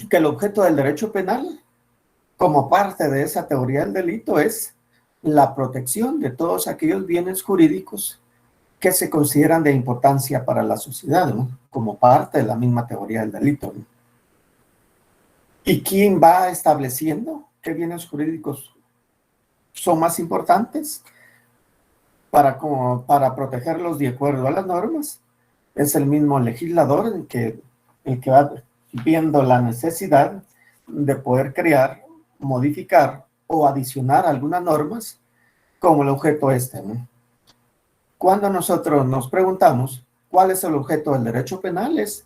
que el objeto del derecho penal, como parte de esa teoría del delito, es la protección de todos aquellos bienes jurídicos que se consideran de importancia para la sociedad, ¿no? Como parte de la misma teoría del delito, ¿no? ¿Y quién va estableciendo qué bienes jurídicos son más importantes para protegerlos de acuerdo a las normas? Es el mismo legislador el que va viendo la necesidad de poder crear, modificar o adicionar algunas normas como el objeto ¿no? Cuando nosotros nos preguntamos cuál es el objeto del derecho penal, es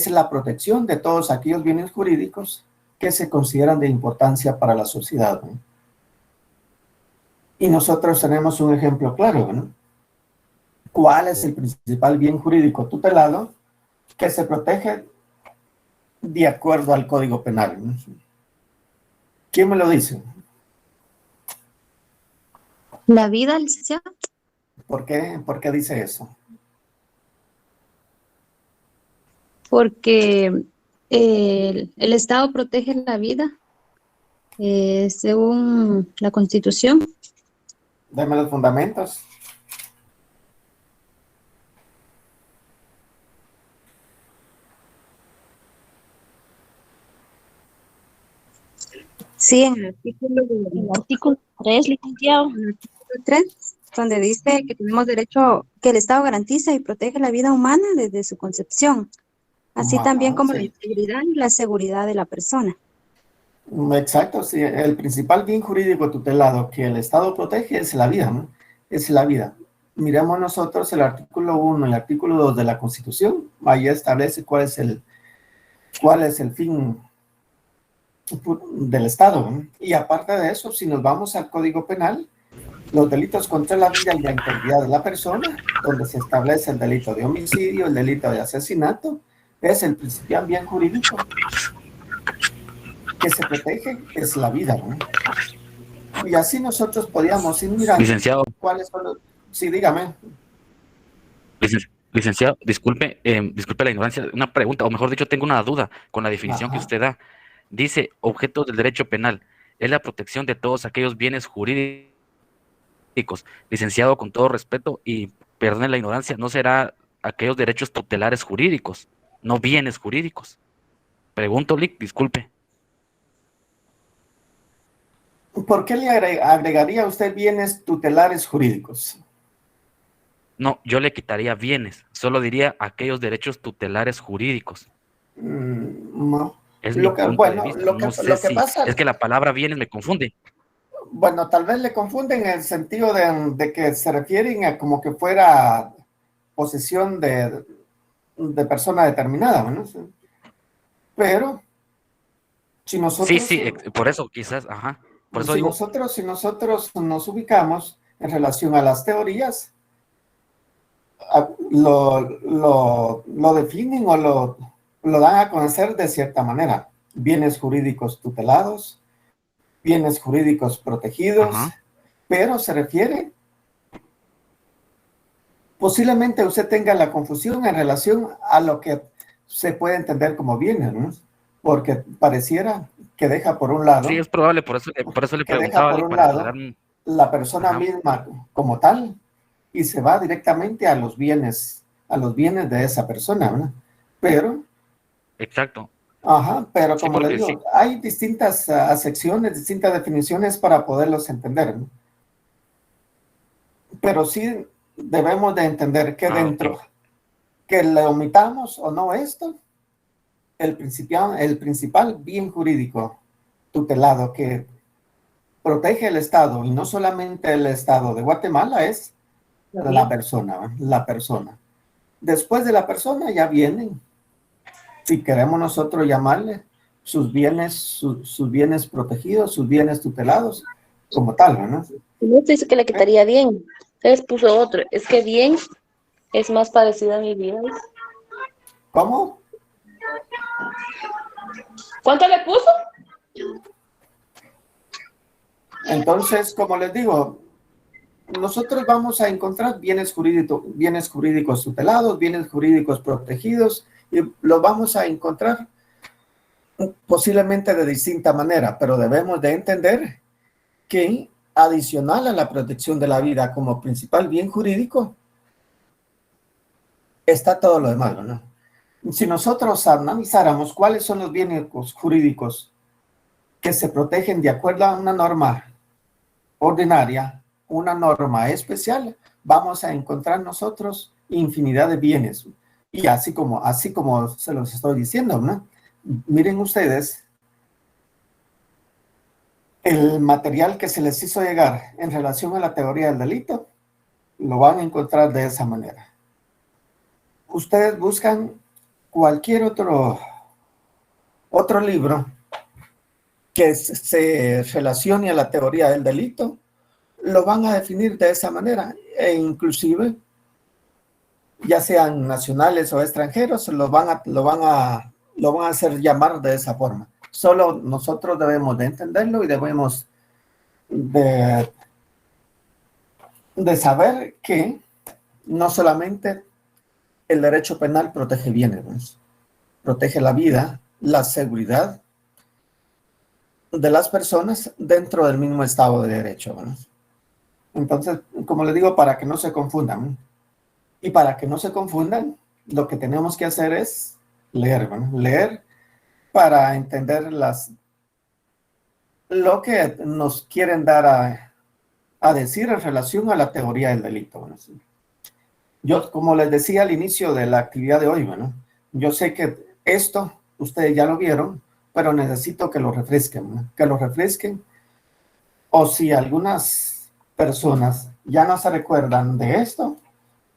la protección de todos aquellos bienes jurídicos que se consideran de importancia para la sociedad, ¿no? Y nosotros tenemos un ejemplo claro, ¿no? ¿Cuál es el principal bien jurídico tutelado que se protege de acuerdo al Código Penal, ¿no? ¿Quién me lo dice? La vida, licenciado. ¿Por qué? ¿Por qué dice eso? Porque el Estado protege la vida según la Constitución. Deme los fundamentos. Sí, en el artículo 3, licenciado. En el artículo 3, donde dice que tenemos derecho, que el Estado garantiza y protege la vida humana desde su concepción, así también como la integridad y la seguridad de la persona. Exacto, sí. El principal bien jurídico tutelado que el Estado protege es la vida, ¿no? Es la vida. Miremos nosotros el artículo 1 y el artículo 2 de la Constitución. Ahí establece cuál es el fin del Estado, ¿no? Y aparte de eso, si nos vamos al Código Penal, los delitos contra la vida y la integridad de la persona, donde se establece el delito de homicidio, el delito de asesinato, es el principal bien jurídico que se protege, es la vida, ¿no? Y así nosotros podíamos ir mirando. Licenciado. ¿Cuáles son los? Sí, dígame. Licenciado, disculpe la ignorancia, una pregunta, o mejor dicho, tengo una duda con la definición que usted da. Dice, objeto del derecho penal, es la protección de todos aquellos bienes jurídicos. Licenciado, con todo respeto, y perdone la ignorancia, ¿no será aquellos derechos tutelares jurídicos, no bienes jurídicos? Pregunto, Lick, disculpe. ¿Por qué le agregaría a usted bienes tutelares jurídicos? No, yo le quitaría bienes, solo diría aquellos derechos tutelares jurídicos. No. Es lo que pasa es que la palabra bienes me confunde. Bueno, tal vez le confunden en el sentido de que se refieren a como que fuera posesión de persona determinada, ¿no? Pero si nosotros... Sí, por eso quizás, ajá. Por eso si digo, nosotros nos ubicamos en relación a las teorías, lo definen o lo dan a conocer de cierta manera. Bienes jurídicos tutelados, bienes jurídicos protegidos, pero se refiere, posiblemente usted tenga la confusión en relación a lo que se puede entender como bienes, ¿no? Porque pareciera que deja por un lado, Sí, es probable, por eso le que deja preguntaba, por Ali, un para lado aclarar. la persona Ajá. misma como tal y se va directamente a los bienes de esa persona, ¿no? Pero, Exacto. pero Sí, como le porque digo, sí. hay distintas acepciones, distintas definiciones para poderlos entender, ¿no? Pero sí debemos de entender que dentro, que le omitamos o no esto, el principal bien jurídico tutelado que protege el Estado, y no solamente el Estado de Guatemala, es la persona, ¿no? La persona. Después de la persona ya vienen, si queremos nosotros llamarle, sus bienes protegidos, sus bienes tutelados, como tal, ¿no? No dice que le quitaría bien. Entonces puso otro. Es que bien es más parecido a mi vida. ¿Cómo? ¿Cuánto le puso? Entonces, como les digo, nosotros vamos a encontrar bienes jurídicos tutelados, bienes jurídicos protegidos, y los vamos a encontrar posiblemente de distinta manera, pero debemos de entender que adicional a la protección de la vida como principal bien jurídico, está todo lo demás, ¿no? Si nosotros analizáramos cuáles son los bienes jurídicos que se protegen de acuerdo a una norma ordinaria, una norma especial, vamos a encontrar nosotros infinidad de bienes. Y así como se los estoy diciendo, ¿no? Miren ustedes el material que se les hizo llegar en relación a la teoría del delito, lo van a encontrar de esa manera. Ustedes buscan cualquier otro libro que se relacione a la teoría del delito, lo van a definir de esa manera, e inclusive, ya sean nacionales o extranjeros, lo van a hacer llamar de esa forma. Solo nosotros debemos de entenderlo y debemos de saber que no solamente el derecho penal protege bienes, ¿no? Protege la vida, la seguridad de las personas dentro del mismo Estado de Derecho, ¿no? Entonces, como les digo, para que no se confundan, y para que no se confundan, lo que tenemos que hacer es leer, ¿no? Leer para entender lo que nos quieren dar a decir en relación a la teoría del delito, ¿no? Yo, como les decía al inicio de la actividad de hoy, ¿no? Yo sé que esto ustedes ya lo vieron, pero necesito que lo refresquen, ¿no? Que lo refresquen, o si algunas personas ya no se recuerdan de esto,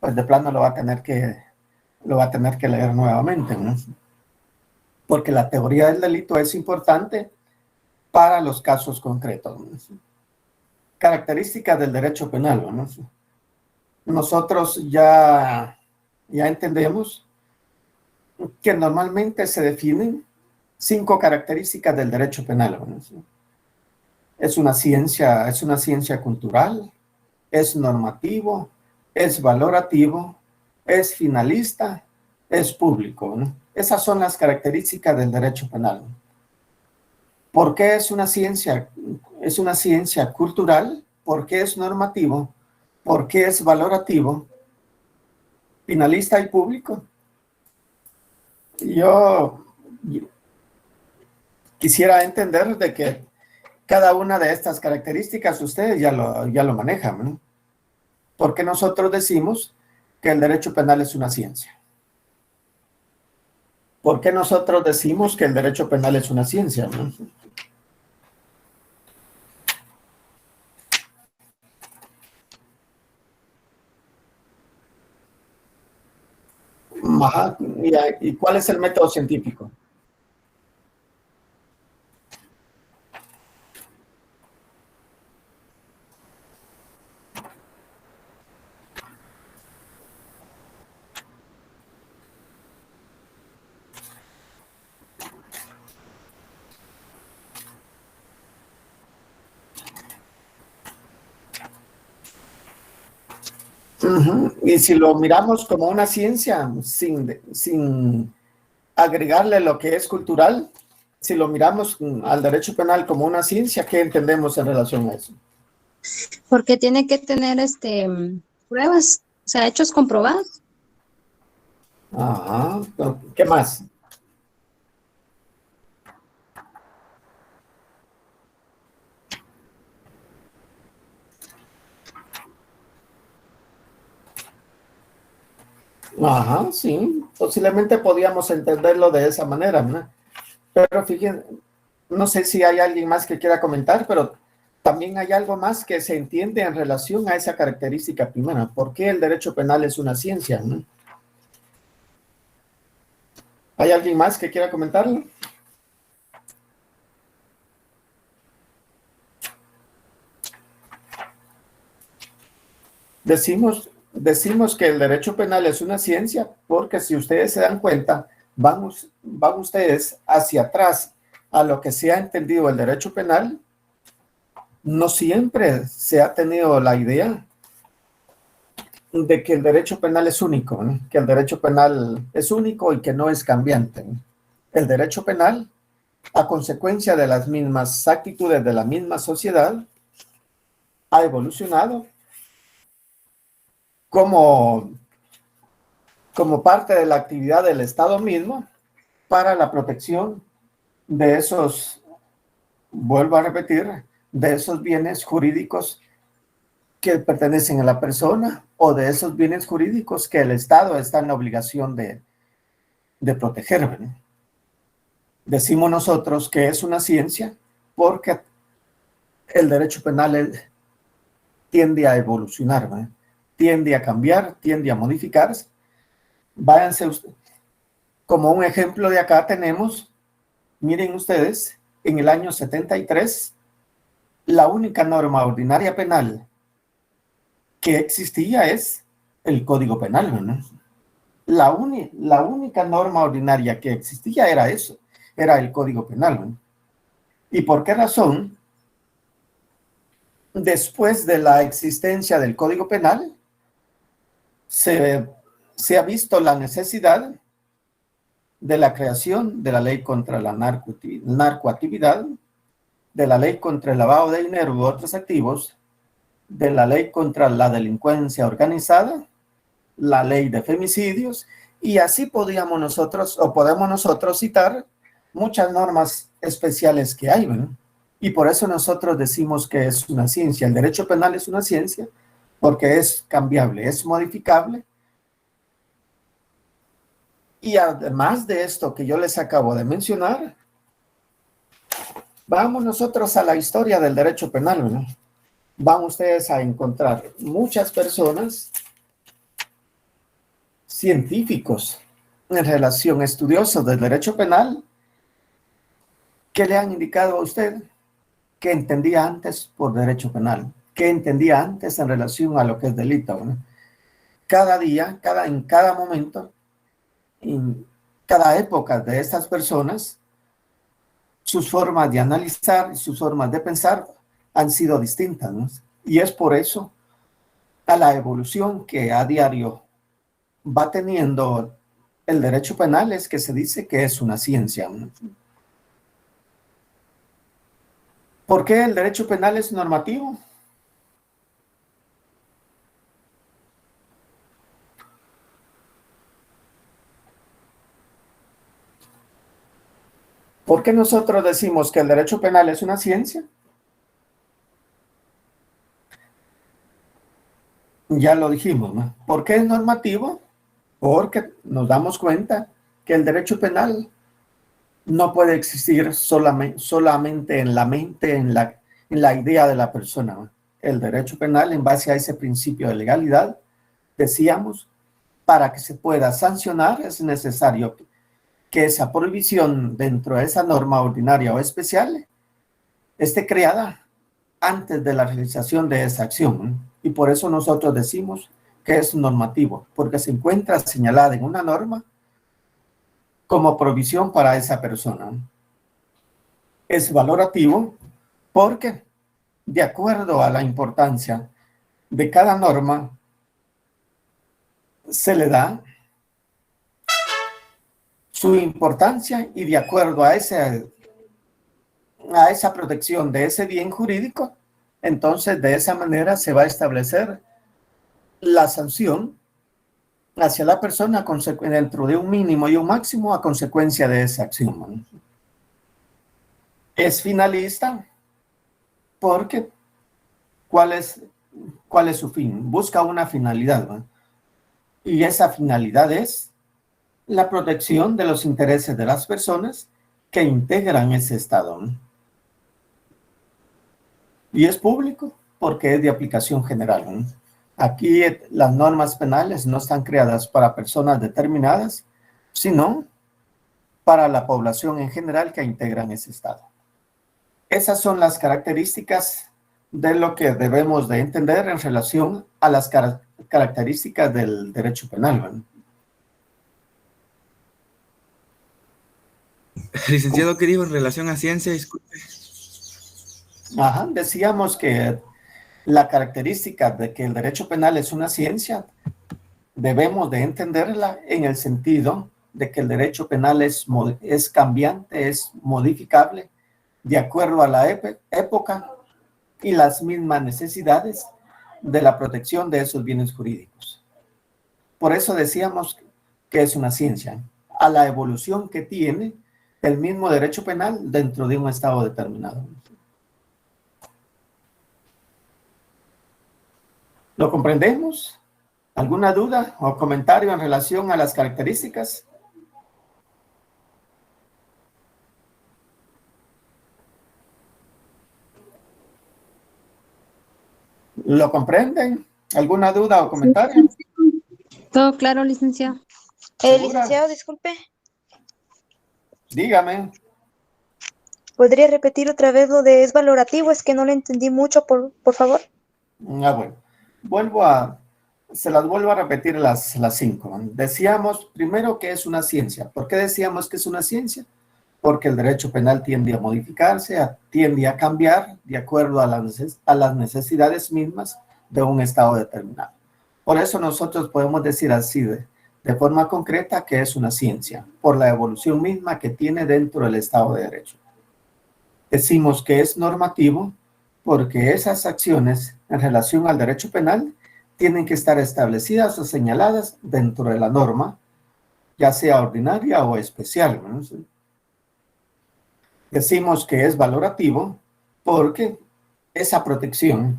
pues de plano lo va a tener que leer nuevamente, ¿no? Porque la teoría del delito es importante para los casos concretos, ¿no? Características del derecho penal, ¿no? Nosotros ya entendemos que normalmente se definen 5 características del derecho penal, ¿no? Es una ciencia cultural, es normativo, es valorativo, es finalista, es público, ¿no? Esas son las características del derecho penal. ¿Por qué es una ciencia? Es una ciencia cultural. ¿Por qué es normativo? ¿Por qué es valorativo? Finalista y público. Yo quisiera entender de que cada una de estas características ustedes ya lo manejan, ¿no? Porque nosotros decimos que el derecho penal es una ciencia. ¿Por qué nosotros decimos que el derecho penal es una ciencia, ¿no? Ajá. ¿Y cuál es el método científico? Ujú. Y si lo miramos como una ciencia, sin agregarle lo que es cultural, si lo miramos al derecho penal como una ciencia, ¿qué entendemos en relación a eso? Porque tiene que tener pruebas, o sea, hechos comprobados. Ajá. ¿Qué más? Ajá, sí. Posiblemente podíamos entenderlo de esa manera, ¿no? Pero fíjense, no sé si hay alguien más que quiera comentar, pero también hay algo más que se entiende en relación a esa característica primera. ¿Por qué el derecho penal es una ciencia, no? ¿Hay alguien más que quiera comentarlo? Decimos que el derecho penal es una ciencia porque si ustedes se dan cuenta, van ustedes hacia atrás a lo que se ha entendido el derecho penal. No siempre se ha tenido la idea de que el derecho penal es único, ¿no? Que el derecho penal es único y que no es cambiante, ¿no? El derecho penal, a consecuencia de las mismas actitudes de la misma sociedad, ha evolucionado como parte de la actividad del Estado mismo para la protección de esos, vuelvo a repetir, de esos bienes jurídicos que pertenecen a la persona o de esos bienes jurídicos que el Estado está en la obligación de proteger, ¿no? Decimos nosotros que es una ciencia porque el derecho penal tiende a evolucionar, ¿no? Tiende a cambiar, tiende a modificarse. Váyanse ustedes. Como un ejemplo de acá tenemos, miren ustedes, en el año 73, la única norma ordinaria penal que existía es el Código Penal, ¿no? La única norma ordinaria que existía era eso, era el Código Penal, ¿no? ¿Y por qué razón? Después de la existencia del Código Penal, se ha visto la necesidad de la creación de la ley contra la narcoactividad, de la ley contra el lavado de dinero u otros activos, de la ley contra la delincuencia organizada, la ley de femicidios, y así podemos nosotros citar muchas normas especiales que hay, ¿no? Y por eso nosotros decimos que es una ciencia. El derecho penal es una ciencia porque es cambiable, es modificable. Y además de esto que yo les acabo de mencionar, vamos nosotros a la historia del derecho penal, ¿no? Van ustedes a encontrar muchas personas, científicos en relación, estudiosos del derecho penal, que le han indicado a usted que entendía antes por derecho penal, que entendía antes en relación a lo que es delito, ¿no? Cada día, en cada momento, en cada época de estas personas, sus formas de analizar, sus formas de pensar han sido distintas, ¿no? Y es por eso a la evolución que a diario va teniendo el derecho penal es que se dice que es una ciencia, ¿no? ¿Por qué el derecho penal es normativo? ¿Por qué nosotros decimos que el derecho penal es una ciencia? Ya lo dijimos, ¿no? ¿Por qué es normativo? Porque nos damos cuenta que el derecho penal no puede existir solamente en la mente, en la idea de la persona, ¿no? El derecho penal, en base a ese principio de legalidad, decíamos, para que se pueda sancionar es necesario que esa prohibición dentro de esa norma ordinaria o especial esté creada antes de la realización de esa acción, ¿no? Y por eso nosotros decimos que es normativo, porque se encuentra señalada en una norma como provisión para esa persona. Es valorativo porque, de acuerdo a la importancia de cada norma, se le da su importancia y de acuerdo a esa protección de ese bien jurídico, entonces de esa manera se va a establecer la sanción hacia la persona dentro de un mínimo y un máximo a consecuencia de esa acción. Es finalista porque ¿cuál es su fin? Busca una finalidad, ¿no? Y esa finalidad es la protección de los intereses de las personas que integran ese Estado, ¿no? Y es público porque es de aplicación general, ¿no? Aquí las normas penales no están creadas para personas determinadas, sino para la población en general que integran ese Estado. Esas son las características de lo que debemos de entender en relación a las características del derecho penal, ¿no? Licenciado, ¿qué dijo en relación a ciencia? Disculpe. Ajá, decíamos que la característica de que el derecho penal es una ciencia, debemos de entenderla en el sentido de que el derecho penal es cambiante, es modificable de acuerdo a la época y las mismas necesidades de la protección de esos bienes jurídicos. Por eso decíamos que es una ciencia, a la evolución que tiene el mismo derecho penal dentro de un estado determinado. ¿Lo comprendemos? ¿Alguna duda o comentario en relación a las características? ¿Lo comprenden? ¿Alguna duda o comentario? Todo claro, licenciado. Licenciado, disculpe, Dígame. ¿podría repetir otra vez lo de es valorativo? Es que no lo entendí mucho, por favor. Bueno, se las vuelvo a repetir las 5. Decíamos primero que es una ciencia. ¿Por qué decíamos que es una ciencia? Porque el derecho penal tiende a modificarse, tiende a cambiar de acuerdo a las necesidades mismas de un estado determinado. Por eso nosotros podemos decir así de forma concreta que es una ciencia, por la evolución misma que tiene dentro del Estado de Derecho. Decimos que es normativo porque esas acciones en relación al derecho penal tienen que estar establecidas o señaladas dentro de la norma, ya sea ordinaria o especial, ¿no? Decimos que es valorativo porque esa protección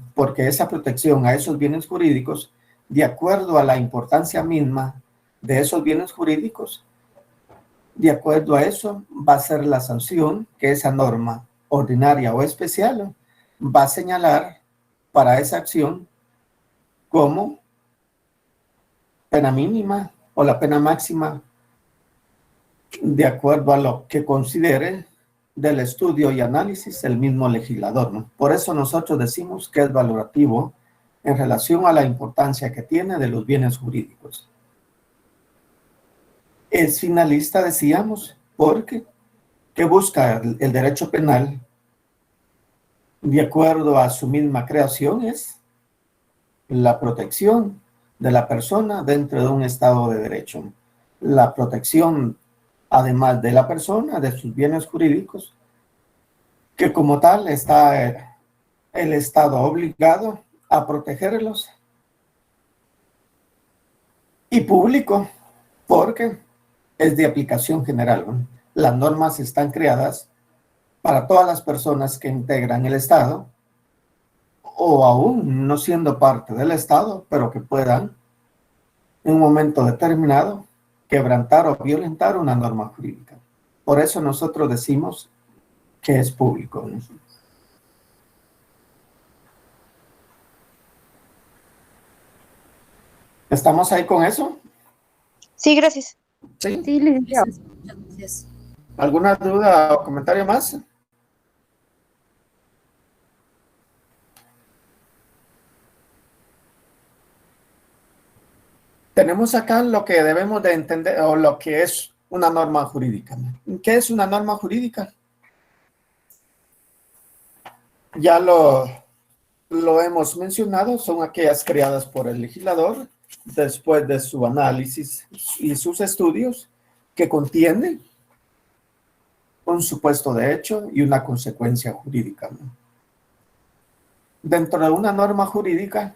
a esos bienes jurídicos, de acuerdo a la importancia misma de esos bienes jurídicos, de acuerdo a eso va a ser la sanción que esa norma ordinaria o especial va a señalar para esa acción como pena mínima o la pena máxima de acuerdo a lo que considere del estudio y análisis el mismo legislador, ¿no? Por eso nosotros decimos que es valorativo en relación a la importancia que tiene de los bienes jurídicos. Es finalista, decíamos, porque ¿qué busca el derecho penal? De acuerdo a su misma creación es la protección de la persona dentro de un estado de derecho. La protección, además de la persona, de sus bienes jurídicos, que como tal está el Estado obligado a protegerlos. Y público, porque es de aplicación general, ¿no? Las normas están creadas para todas las personas que integran el Estado, o aún no siendo parte del Estado, pero que puedan, en un momento determinado, quebrantar o violentar una norma jurídica. Por eso nosotros decimos que es público, ¿no? ¿Estamos ahí con eso? Sí, gracias. Sí. Sí, licenciado. ¿Alguna duda o comentario más? Tenemos acá lo que debemos de entender o lo que es una norma jurídica. ¿Qué es una norma jurídica? Ya lo hemos mencionado, son aquellas creadas por el legislador después de su análisis y sus estudios, que contiene un supuesto de hecho y una consecuencia jurídica, ¿no? Dentro de una norma jurídica,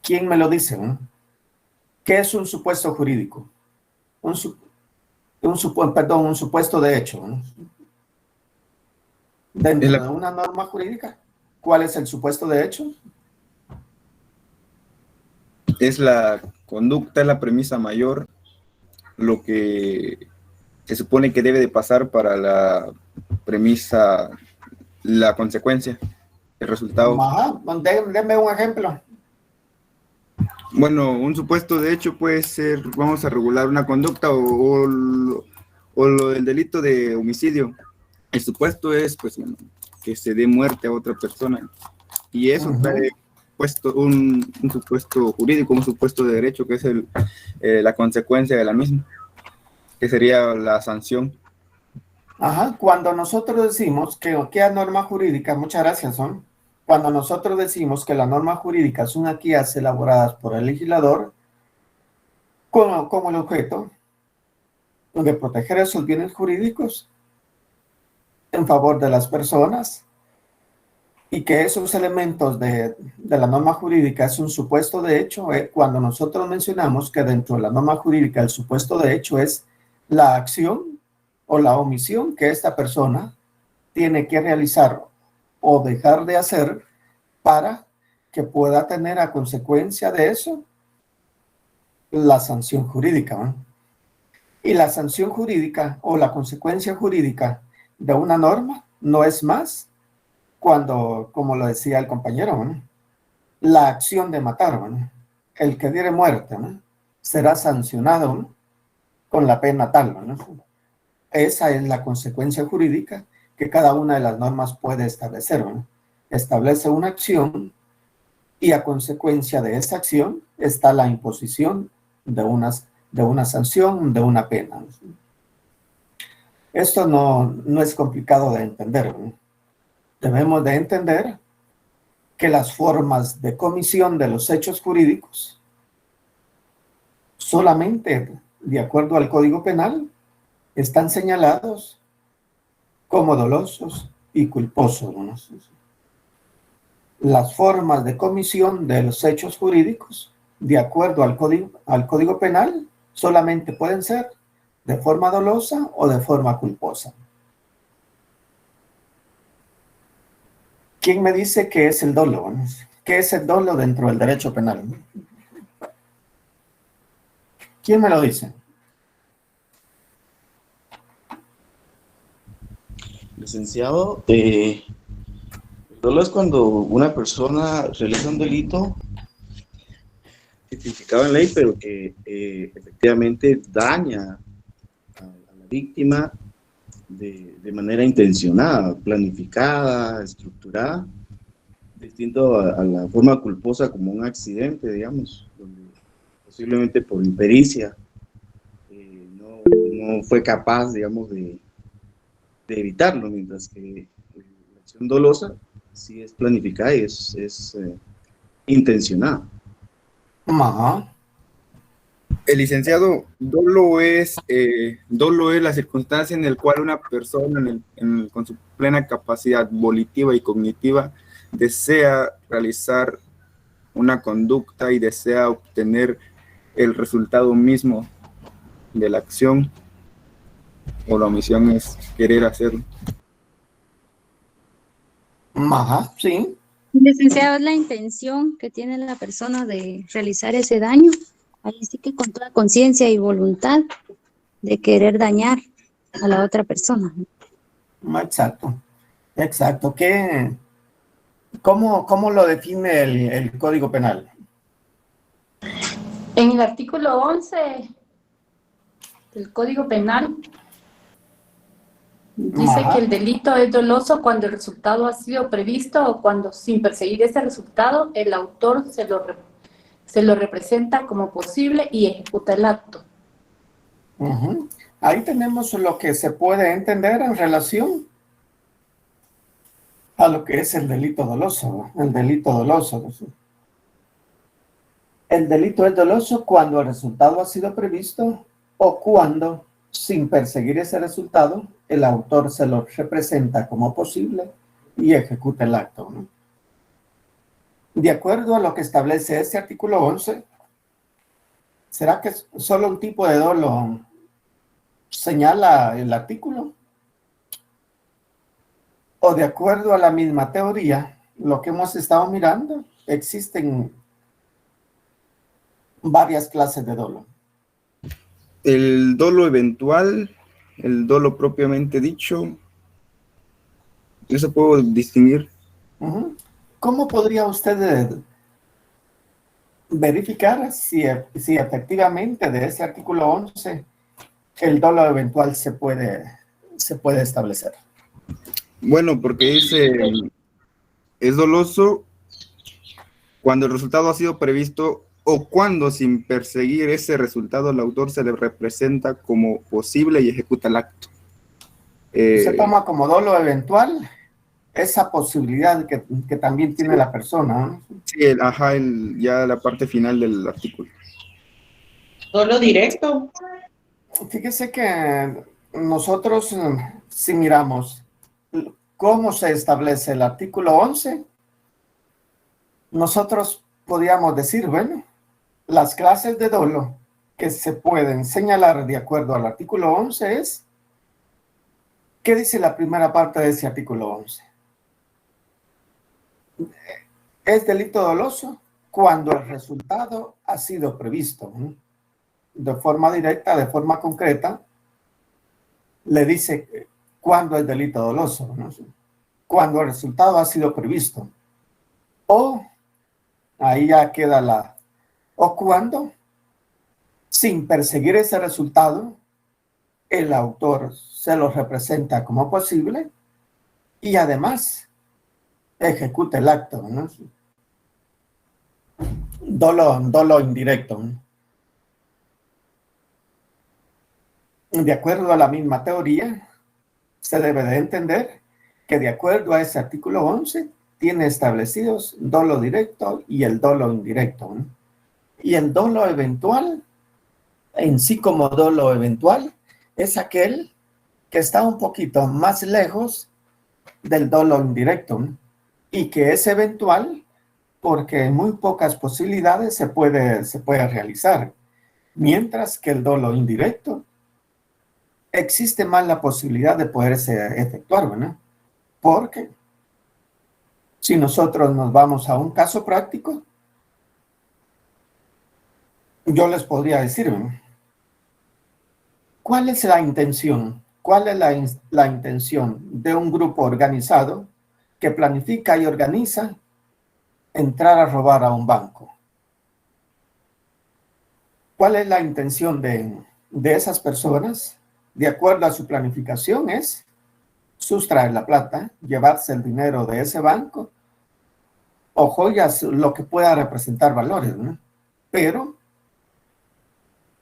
¿quién me lo dice, no? ¿Qué es un supuesto jurídico? Un supuesto de hecho, ¿no? Dentro de una norma jurídica, ¿cuál es el supuesto de hecho? Es la conducta, es la premisa mayor, lo que se supone que debe de pasar para la premisa, la consecuencia, el resultado. Ajá, denme un ejemplo. Bueno, un supuesto de hecho puede ser, vamos a regular una conducta o lo del delito de homicidio. El supuesto es, pues, bueno, que se dé muerte a otra persona. Y eso trae puesto un supuesto jurídico, un supuesto de derecho, que es la consecuencia de la misma, que sería la sanción. Ajá, cuando nosotros decimos que norma jurídica, muchas gracias, son. Cuando nosotros decimos que las normas jurídicas son aquellas elaboradas por el legislador como el objeto de proteger esos bienes jurídicos en favor de las personas, y que esos elementos de la norma jurídica es un supuesto de hecho, cuando nosotros mencionamos que dentro de la norma jurídica el supuesto de hecho es la acción o la omisión que esta persona tiene que realizar o dejar de hacer para que pueda tener a consecuencia de eso la sanción jurídica, ¿no? Y la sanción jurídica o la consecuencia jurídica de una norma no es más cuando, como lo decía el compañero, ¿no?, la acción de matar, ¿no?, el que diere muerte, ¿no?, será sancionado, ¿no?, con la pena tal, ¿no? Esa es la consecuencia jurídica que cada una de las normas puede establecer, ¿no? Establece una acción y a consecuencia de esa acción está la imposición de una sanción, de una pena, ¿no? Esto no es complicado de entender, ¿no? Debemos de entender que las formas de comisión de los hechos jurídicos solamente de acuerdo al Código Penal están señalados como dolosos y culposos, ¿no? Las formas de comisión de los hechos jurídicos de acuerdo al Código Penal solamente pueden ser de forma dolosa o de forma culposa. ¿Quién me dice qué es el dolo? ¿Qué es el dolo dentro del derecho penal? ¿Quién me lo dice? Licenciado, el dolo es cuando una persona realiza un delito tipificado en ley, pero que efectivamente daña a la víctima de manera intencionada, planificada, estructurada, distinto a la forma culposa como un accidente, digamos, donde posiblemente por impericia no fue capaz, digamos, de evitarlo, mientras que la acción dolosa sí es planificada y es intencionada. Ajá. El licenciado, dolo es la circunstancia en la cual una persona con su plena capacidad volitiva y cognitiva desea realizar una conducta y desea obtener el resultado mismo de la acción, o la omisión es querer hacerlo. Ajá, sí. Licenciado, es la intención que tiene la persona de realizar ese daño. Ahí sí que con toda conciencia y voluntad de querer dañar a la otra persona. Exacto, exacto. ¿Cómo lo define el Código Penal? En el artículo 11 del Código Penal dice Ajá. que el delito es doloso cuando el resultado ha sido previsto o cuando, sin perseguir ese resultado, el autor se lo representa como posible y ejecuta el acto. Ujú. Ahí tenemos lo que se puede entender en relación a lo que es el delito doloso, ¿no? El delito doloso, ¿no? El delito es doloso cuando el resultado ha sido previsto o cuando, sin perseguir ese resultado, el autor se lo representa como posible y ejecuta el acto, ¿no? De acuerdo a lo que establece este artículo 11, ¿será que solo un tipo de dolo señala el artículo? O de acuerdo a la misma teoría, lo que hemos estado mirando, existen varias clases de dolo. El dolo eventual, el dolo propiamente dicho, eso puedo distinguir. ¿Cómo podría usted verificar si efectivamente de ese artículo 11 el dolo eventual se puede establecer? Bueno, porque dice, es doloso cuando el resultado ha sido previsto o cuando sin perseguir ese resultado el autor se le representa como posible y ejecuta el acto. Se toma como dolo eventual esa posibilidad que también tiene la persona, ¿no? Sí, ya la parte final del artículo. Dolo directo. Fíjese que nosotros, si miramos cómo se establece el artículo 11, nosotros podríamos decir, bueno, las clases de dolo que se pueden señalar de acuerdo al artículo 11 es, ¿qué dice la primera parte de ese artículo 11? Es delito doloso cuando el resultado ha sido previsto, ¿no? De forma directa, de forma concreta, le dice cuándo es delito doloso, ¿no? Cuando el resultado ha sido previsto. O, ahí ya queda o cuando, sin perseguir ese resultado, el autor se lo representa como posible y además ejecuta el acto, ¿no? Dolo indirecto, ¿no? De acuerdo a la misma teoría, se debe de entender que de acuerdo a ese artículo 11, tiene establecidos dolo directo y el dolo indirecto, ¿no? Y el dolo eventual, en sí como dolo eventual, es aquel que está un poquito más lejos del dolo indirecto, ¿no? Y que es eventual porque en muy pocas posibilidades se puede realizar, mientras que el dolo indirecto existe más la posibilidad de poderse efectuar, ¿no? Porque si nosotros nos vamos a un caso práctico, yo les podría decir, ¿no? ¿Cuál es la intención? ¿Cuál es la intención de un grupo organizado que planifica y organiza entrar a robar a un banco? ¿Cuál es la intención de esas personas? De acuerdo a su planificación es sustraer la plata, llevarse el dinero de ese banco o joyas, lo que pueda representar valores, ¿no? Pero,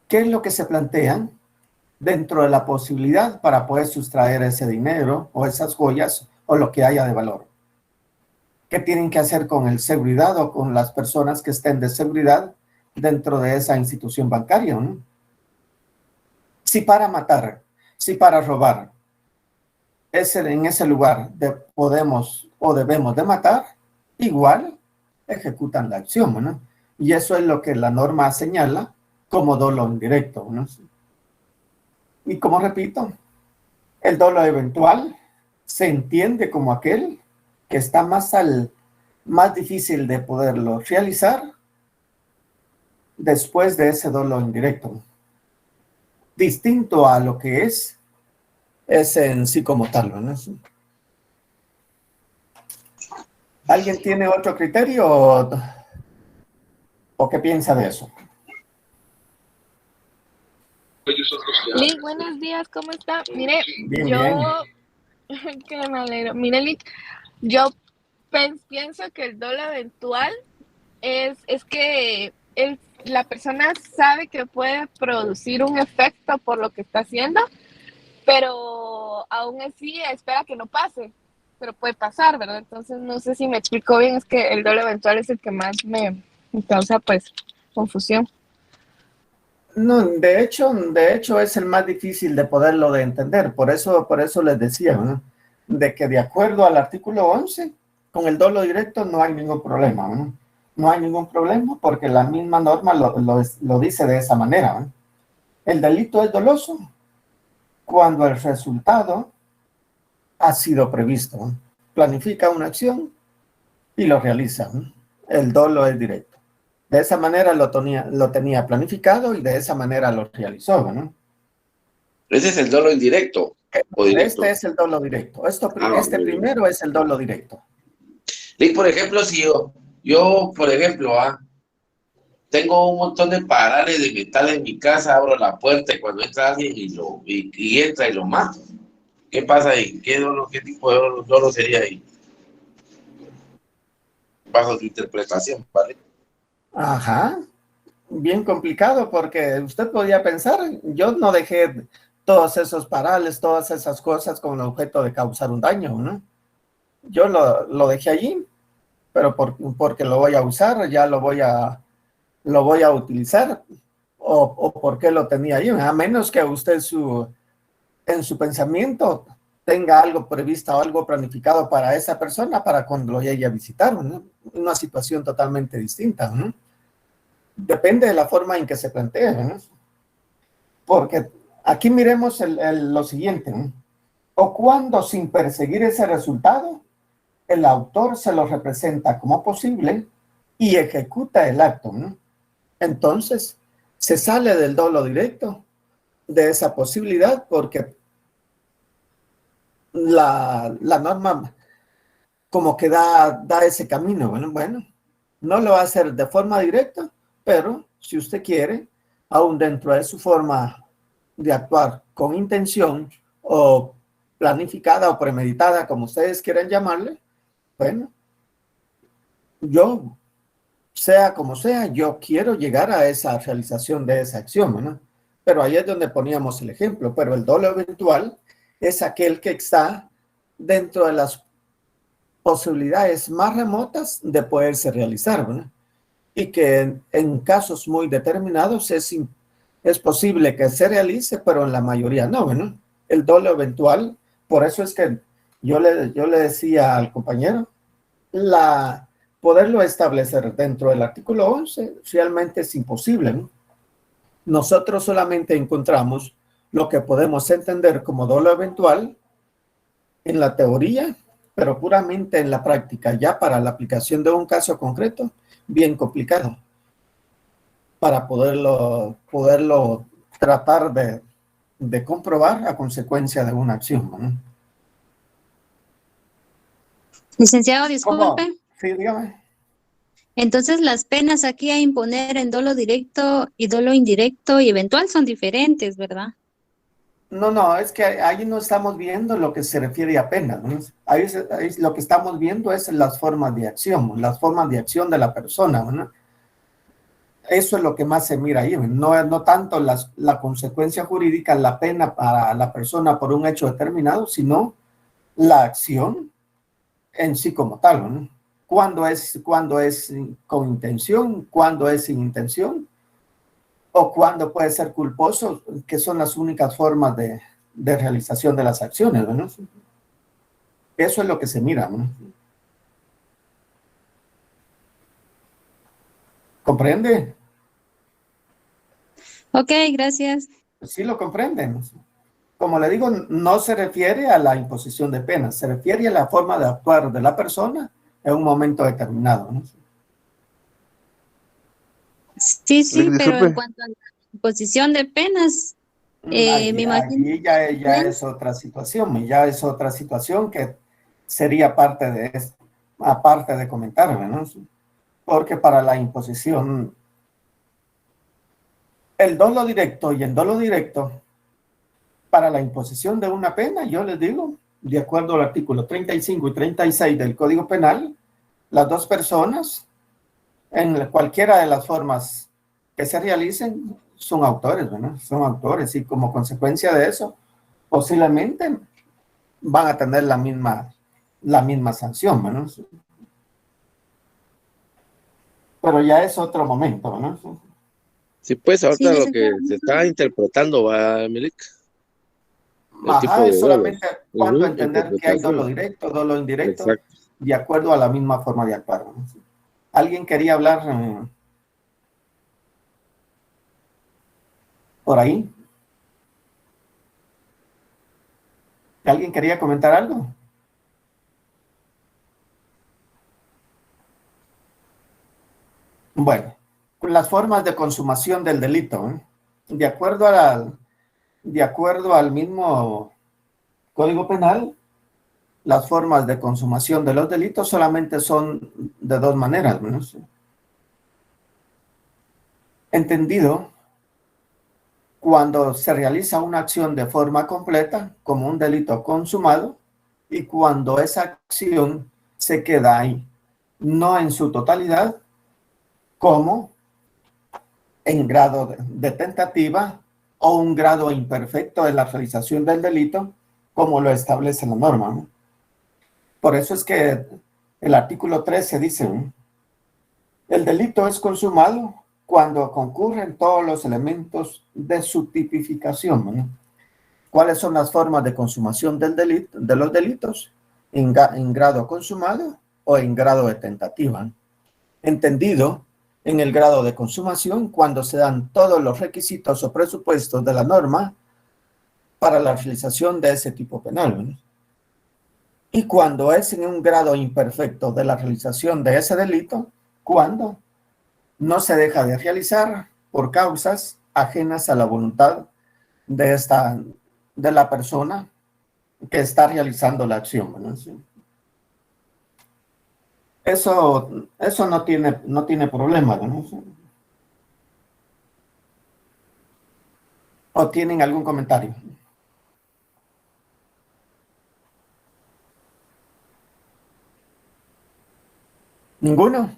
¿qué es lo que se plantean dentro de la posibilidad para poder sustraer ese dinero o esas joyas o lo que haya de valor? ¿Qué tienen que hacer con el seguridad o con las personas que estén de seguridad dentro de esa institución bancaria, ¿no? Si para matar, si para robar, en ese lugar podemos o debemos de matar, igual ejecutan la acción, ¿no? Y eso es lo que la norma señala como dolo indirecto, ¿no? Y como repito, el dolo eventual se entiende como aquel que está más difícil de poderlo realizar después de ese dolo indirecto. Distinto a lo que es en sí como tal, ¿no? ¿Alguien tiene otro criterio o qué piensa de eso? Lick, buenos días, ¿cómo está? Mire, Bien, que me alegro. Mire, Lick, yo pienso que el dolo eventual es que la persona sabe que puede producir un efecto por lo que está haciendo, pero aún así espera que no pase, pero puede pasar, ¿verdad? Entonces no sé si me explico bien, es que el dolo eventual es el que más me causa pues confusión. No, de hecho es el más difícil de poderlo de entender. Por eso les decía, ¿no? De que de acuerdo al artículo 11, con el dolo directo no hay ningún problema, ¿no? No hay ningún problema porque la misma norma lo dice de esa manera, ¿no? El delito es doloso cuando el resultado ha sido previsto, ¿no? Planifica una acción y lo realiza, ¿no? El dolo es directo. De esa manera lo tenía planificado y de esa manera lo realizó, ¿no? Ese es el dolo indirecto o directo. Este es el dolo directo. Este muy bien. primero es el dolo directo. Y por ejemplo, si yo por ejemplo, tengo un montón de parales de metal en mi casa, abro la puerta y cuando entra alguien y entra y lo mato. ¿Qué pasa ahí? ¿Qué tipo de dolo sería ahí? Bajo su interpretación, ¿vale? Ajá. Bien complicado porque usted podía pensar, yo no dejé todos esos parales, todas esas cosas con el objeto de causar un daño, ¿no? Yo lo dejé allí, pero porque lo voy a usar, ya lo voy a utilizar, o porque lo tenía allí, a menos que usted en su pensamiento tenga algo previsto o algo planificado para esa persona para cuando lo llegue a visitar, ¿no? Una situación totalmente distinta, ¿no? Depende de la forma en que se plantea, ¿no? Porque aquí miremos lo siguiente, ¿no? O cuando sin perseguir ese resultado, el autor se lo representa como posible y ejecuta el acto, ¿no? Entonces, se sale del dolo directo de esa posibilidad porque la norma como que da ese camino. Bueno, no lo va a hacer de forma directa, pero si usted quiere, aún dentro de su forma de actuar con intención o planificada o premeditada, como ustedes quieran llamarle, bueno, yo, sea como sea, yo quiero llegar a esa realización de esa acción, ¿no? Pero ahí es donde poníamos el ejemplo, pero el dolo eventual es aquel que está dentro de las posibilidades más remotas de poderse realizar, ¿no? Y que en casos muy determinados es posible que se realice, pero en la mayoría no, ¿no? El dolo eventual, por eso es que yo le decía al compañero, poderlo establecer dentro del artículo 11 realmente es imposible, ¿no? Nosotros solamente encontramos lo que podemos entender como dolo eventual en la teoría, pero puramente en la práctica, ya para la aplicación de un caso concreto, bien complicado para poderlo tratar de comprobar a consecuencia de una acción, ¿no? Licenciado, disculpe. ¿Cómo? Sí, dígame. Entonces, las penas aquí a imponer en dolo directo y dolo indirecto y eventual son diferentes, ¿verdad? No, es que ahí no estamos viendo lo que se refiere a penas, ¿no? Ahí lo que estamos viendo es las formas de acción de la persona, ¿no? Eso es lo que más se mira ahí, no tanto la consecuencia jurídica, la pena para la persona por un hecho determinado, sino la acción en sí como tal, ¿no? Cuándo es con intención, cuándo es sin intención, o cuándo puede ser culposo, que son las únicas formas de realización de las acciones, ¿no? Eso es lo que se mira, ¿no? ¿Comprende? Ok, gracias. Sí lo comprenden. Como le digo, no se refiere a la imposición de penas, se refiere a la forma de actuar de la persona en un momento determinado, ¿no? Sí, pero en cuanto a la imposición de penas, me imagino... Allí ya es otra situación, que sería aparte de comentarle, ¿no? Porque para la imposición, el dolo directo y el dolo directo, para la imposición de una pena, yo les digo, de acuerdo al artículo 35 y 36 del Código Penal, las dos personas, en cualquiera de las formas que se realicen, son autores, ¿no? Son autores y como consecuencia de eso, posiblemente van a tener la misma sanción, ¿no? pero ya es otro momento, ¿no? Sí, pues ahorita Sí, lo que licenciado. se está interpretando, va, Milik, el tipo Ajá, de es dolo. solamente cuando Ujú, entender que hay dolo interpretación. directo, dolo indirecto, Exacto. de acuerdo a la misma forma de actuar, ¿no? ¿Alguien quería hablar por ahí? ¿Alguien quería comentar algo? Bueno, las formas de consumación del delito, ¿eh? De acuerdo al mismo Código Penal, las formas de consumación de los delitos solamente son de dos maneras, ¿no? Entendido, cuando se realiza una acción de forma completa, como un delito consumado, y cuando esa acción se queda ahí, no en su totalidad, como en grado de tentativa o un grado imperfecto de la realización del delito, como lo establece la norma, ¿no? Por eso es que el artículo 13 dice, ¿no? El delito es consumado cuando concurren todos los elementos de su tipificación, ¿no? ¿Cuáles son las formas de consumación del delito, de los delitos? En grado consumado o en grado de tentativa. Entendido en el grado de consumación cuando se dan todos los requisitos o presupuestos de la norma para la realización de ese tipo penal, ¿no? Y cuando es en un grado imperfecto de la realización de ese delito, cuando no se deja de realizar por causas ajenas a la voluntad de la persona que está realizando la acción, ¿no? Eso no tiene problema, ¿no? ¿O tienen algún comentario? ¿Ninguno?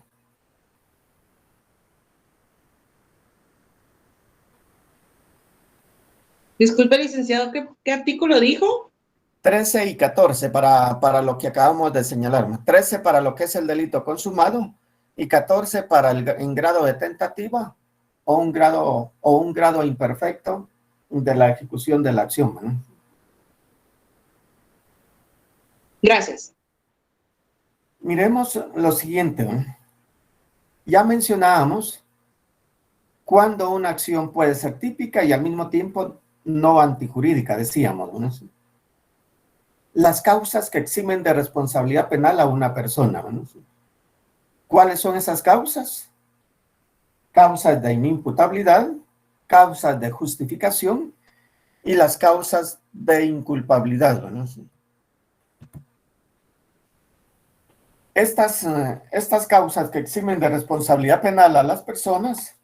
Disculpe, licenciado, ¿qué artículo dijo? 13 y 14 para lo que acabamos de señalar. 13 para lo que es el delito consumado y 14 para en grado de tentativa o un grado imperfecto de la ejecución de la acción, ¿no? Gracias. Miremos lo siguiente, ¿no? Ya mencionábamos cuando una acción puede ser típica y al mismo tiempo no antijurídica, decíamos, ¿no? Las causas que eximen de responsabilidad penal a una persona, ¿no? ¿Cuáles son esas causas? Causas de inimputabilidad, causas de justificación y las causas de inculpabilidad, ¿no? Estas causas que eximen de responsabilidad penal a las personas,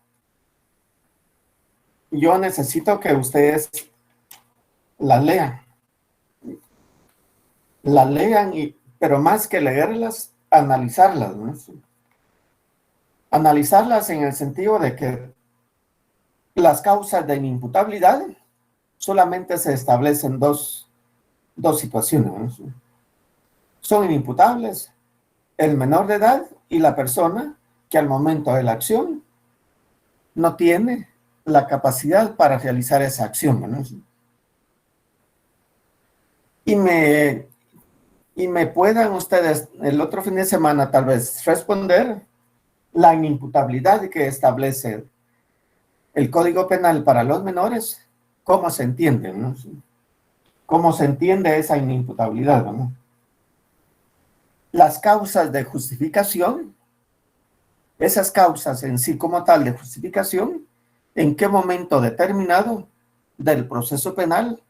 yo necesito que ustedes las lean. Las lean, pero más que leerlas, analizarlas, ¿no? Analizarlas en el sentido de que las causas de inimputabilidad solamente se establecen dos situaciones, ¿no? Son inimputables el menor de edad y la persona que al momento de la acción no tiene la capacidad para realizar esa acción, ¿no? Y me puedan ustedes el otro fin de semana tal vez responder la inimputabilidad que establece el Código Penal para los menores, ¿cómo se entiende, ¿no? ¿Cómo se entiende esa inimputabilidad, ¿no? Las causas de justificación, esas causas en sí como tal de justificación, ¿en qué momento determinado del proceso penal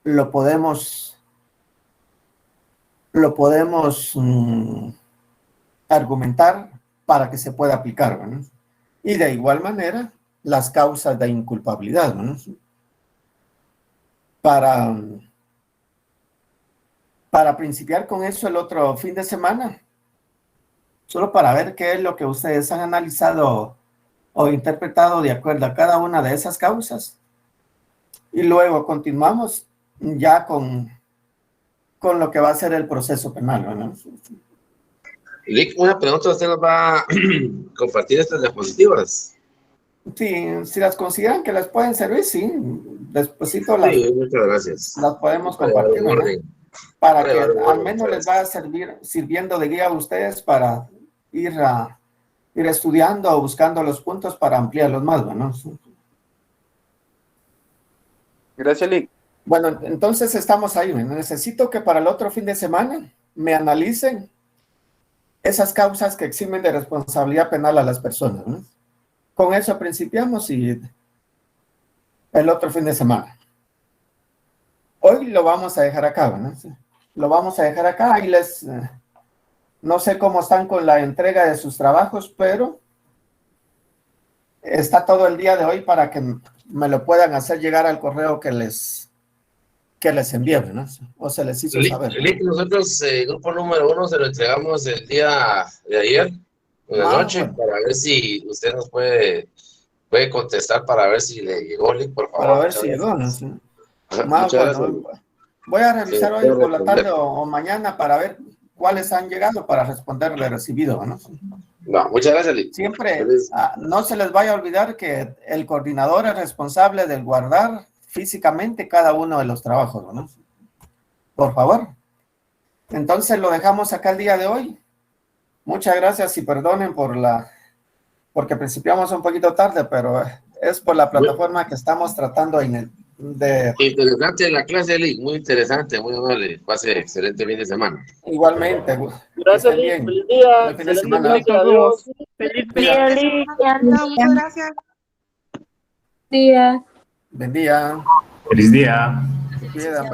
lo podemos argumentar para que se pueda aplicar, ¿no? Y de igual manera, las causas de inculpabilidad, ¿no? Para principiar con eso el otro fin de semana, solo para ver qué es lo que ustedes han analizado o interpretado de acuerdo a cada una de esas causas. Y luego continuamos ya con lo que va a ser el proceso penal, ¿no? Lick, una pregunta, ¿usted nos va compartir estas diapositivas. Sí, si las consideran que les pueden servir, sí. Despuésito las, Sí, muchas gracias. las podemos Para compartir, llevar ¿verdad? orden. Para Para que llevar al orden, menos muchas les va a servir sirviendo de guía a ustedes para ir estudiando o buscando los puntos para ampliarlos más, ¿no? Gracias, Lick. Bueno, entonces estamos ahí. Necesito que para el otro fin de semana me analicen esas causas que eximen de responsabilidad penal a las personas, ¿no? Con eso principiamos y el otro fin de semana. Hoy lo vamos a dejar acá, ¿no? Lo vamos a dejar acá y les... no sé cómo están con la entrega de sus trabajos, pero está todo el día de hoy para que me lo puedan hacer llegar al correo que les envié, ¿no? O se les hizo saber, ¿no? Nosotros, grupo número 1, se lo entregamos el día de ayer, en la noche, bueno. para ver si usted nos puede contestar para ver si le llegó, Lick, por favor. Para ver Muchas si gracias. llegó, ¿no? Sí. Ajá, Más, muchas bueno, gracias. voy a revisar Sí, hoy puedo por la responder. tarde o mañana para ver cuáles han llegado para responderle recibido, ¿no? No, muchas gracias, Lick. Siempre no se les vaya a olvidar que el coordinador es responsable de guardar físicamente cada uno de los trabajos, ¿no? Por favor. Entonces lo dejamos acá el día de hoy. Muchas gracias y perdonen porque principiamos un poquito tarde, pero es por la plataforma que estamos tratando de... Interesante la clase, Lick, muy interesante, muy amable. Pase excelente fin de semana. Igualmente. Gracias, Lick. Feliz día. Buen fin de Excelente semana. noche. Adiós. Feliz día, Lick. Muchas gracias. Día. Buen día. Feliz día. Se cuidan.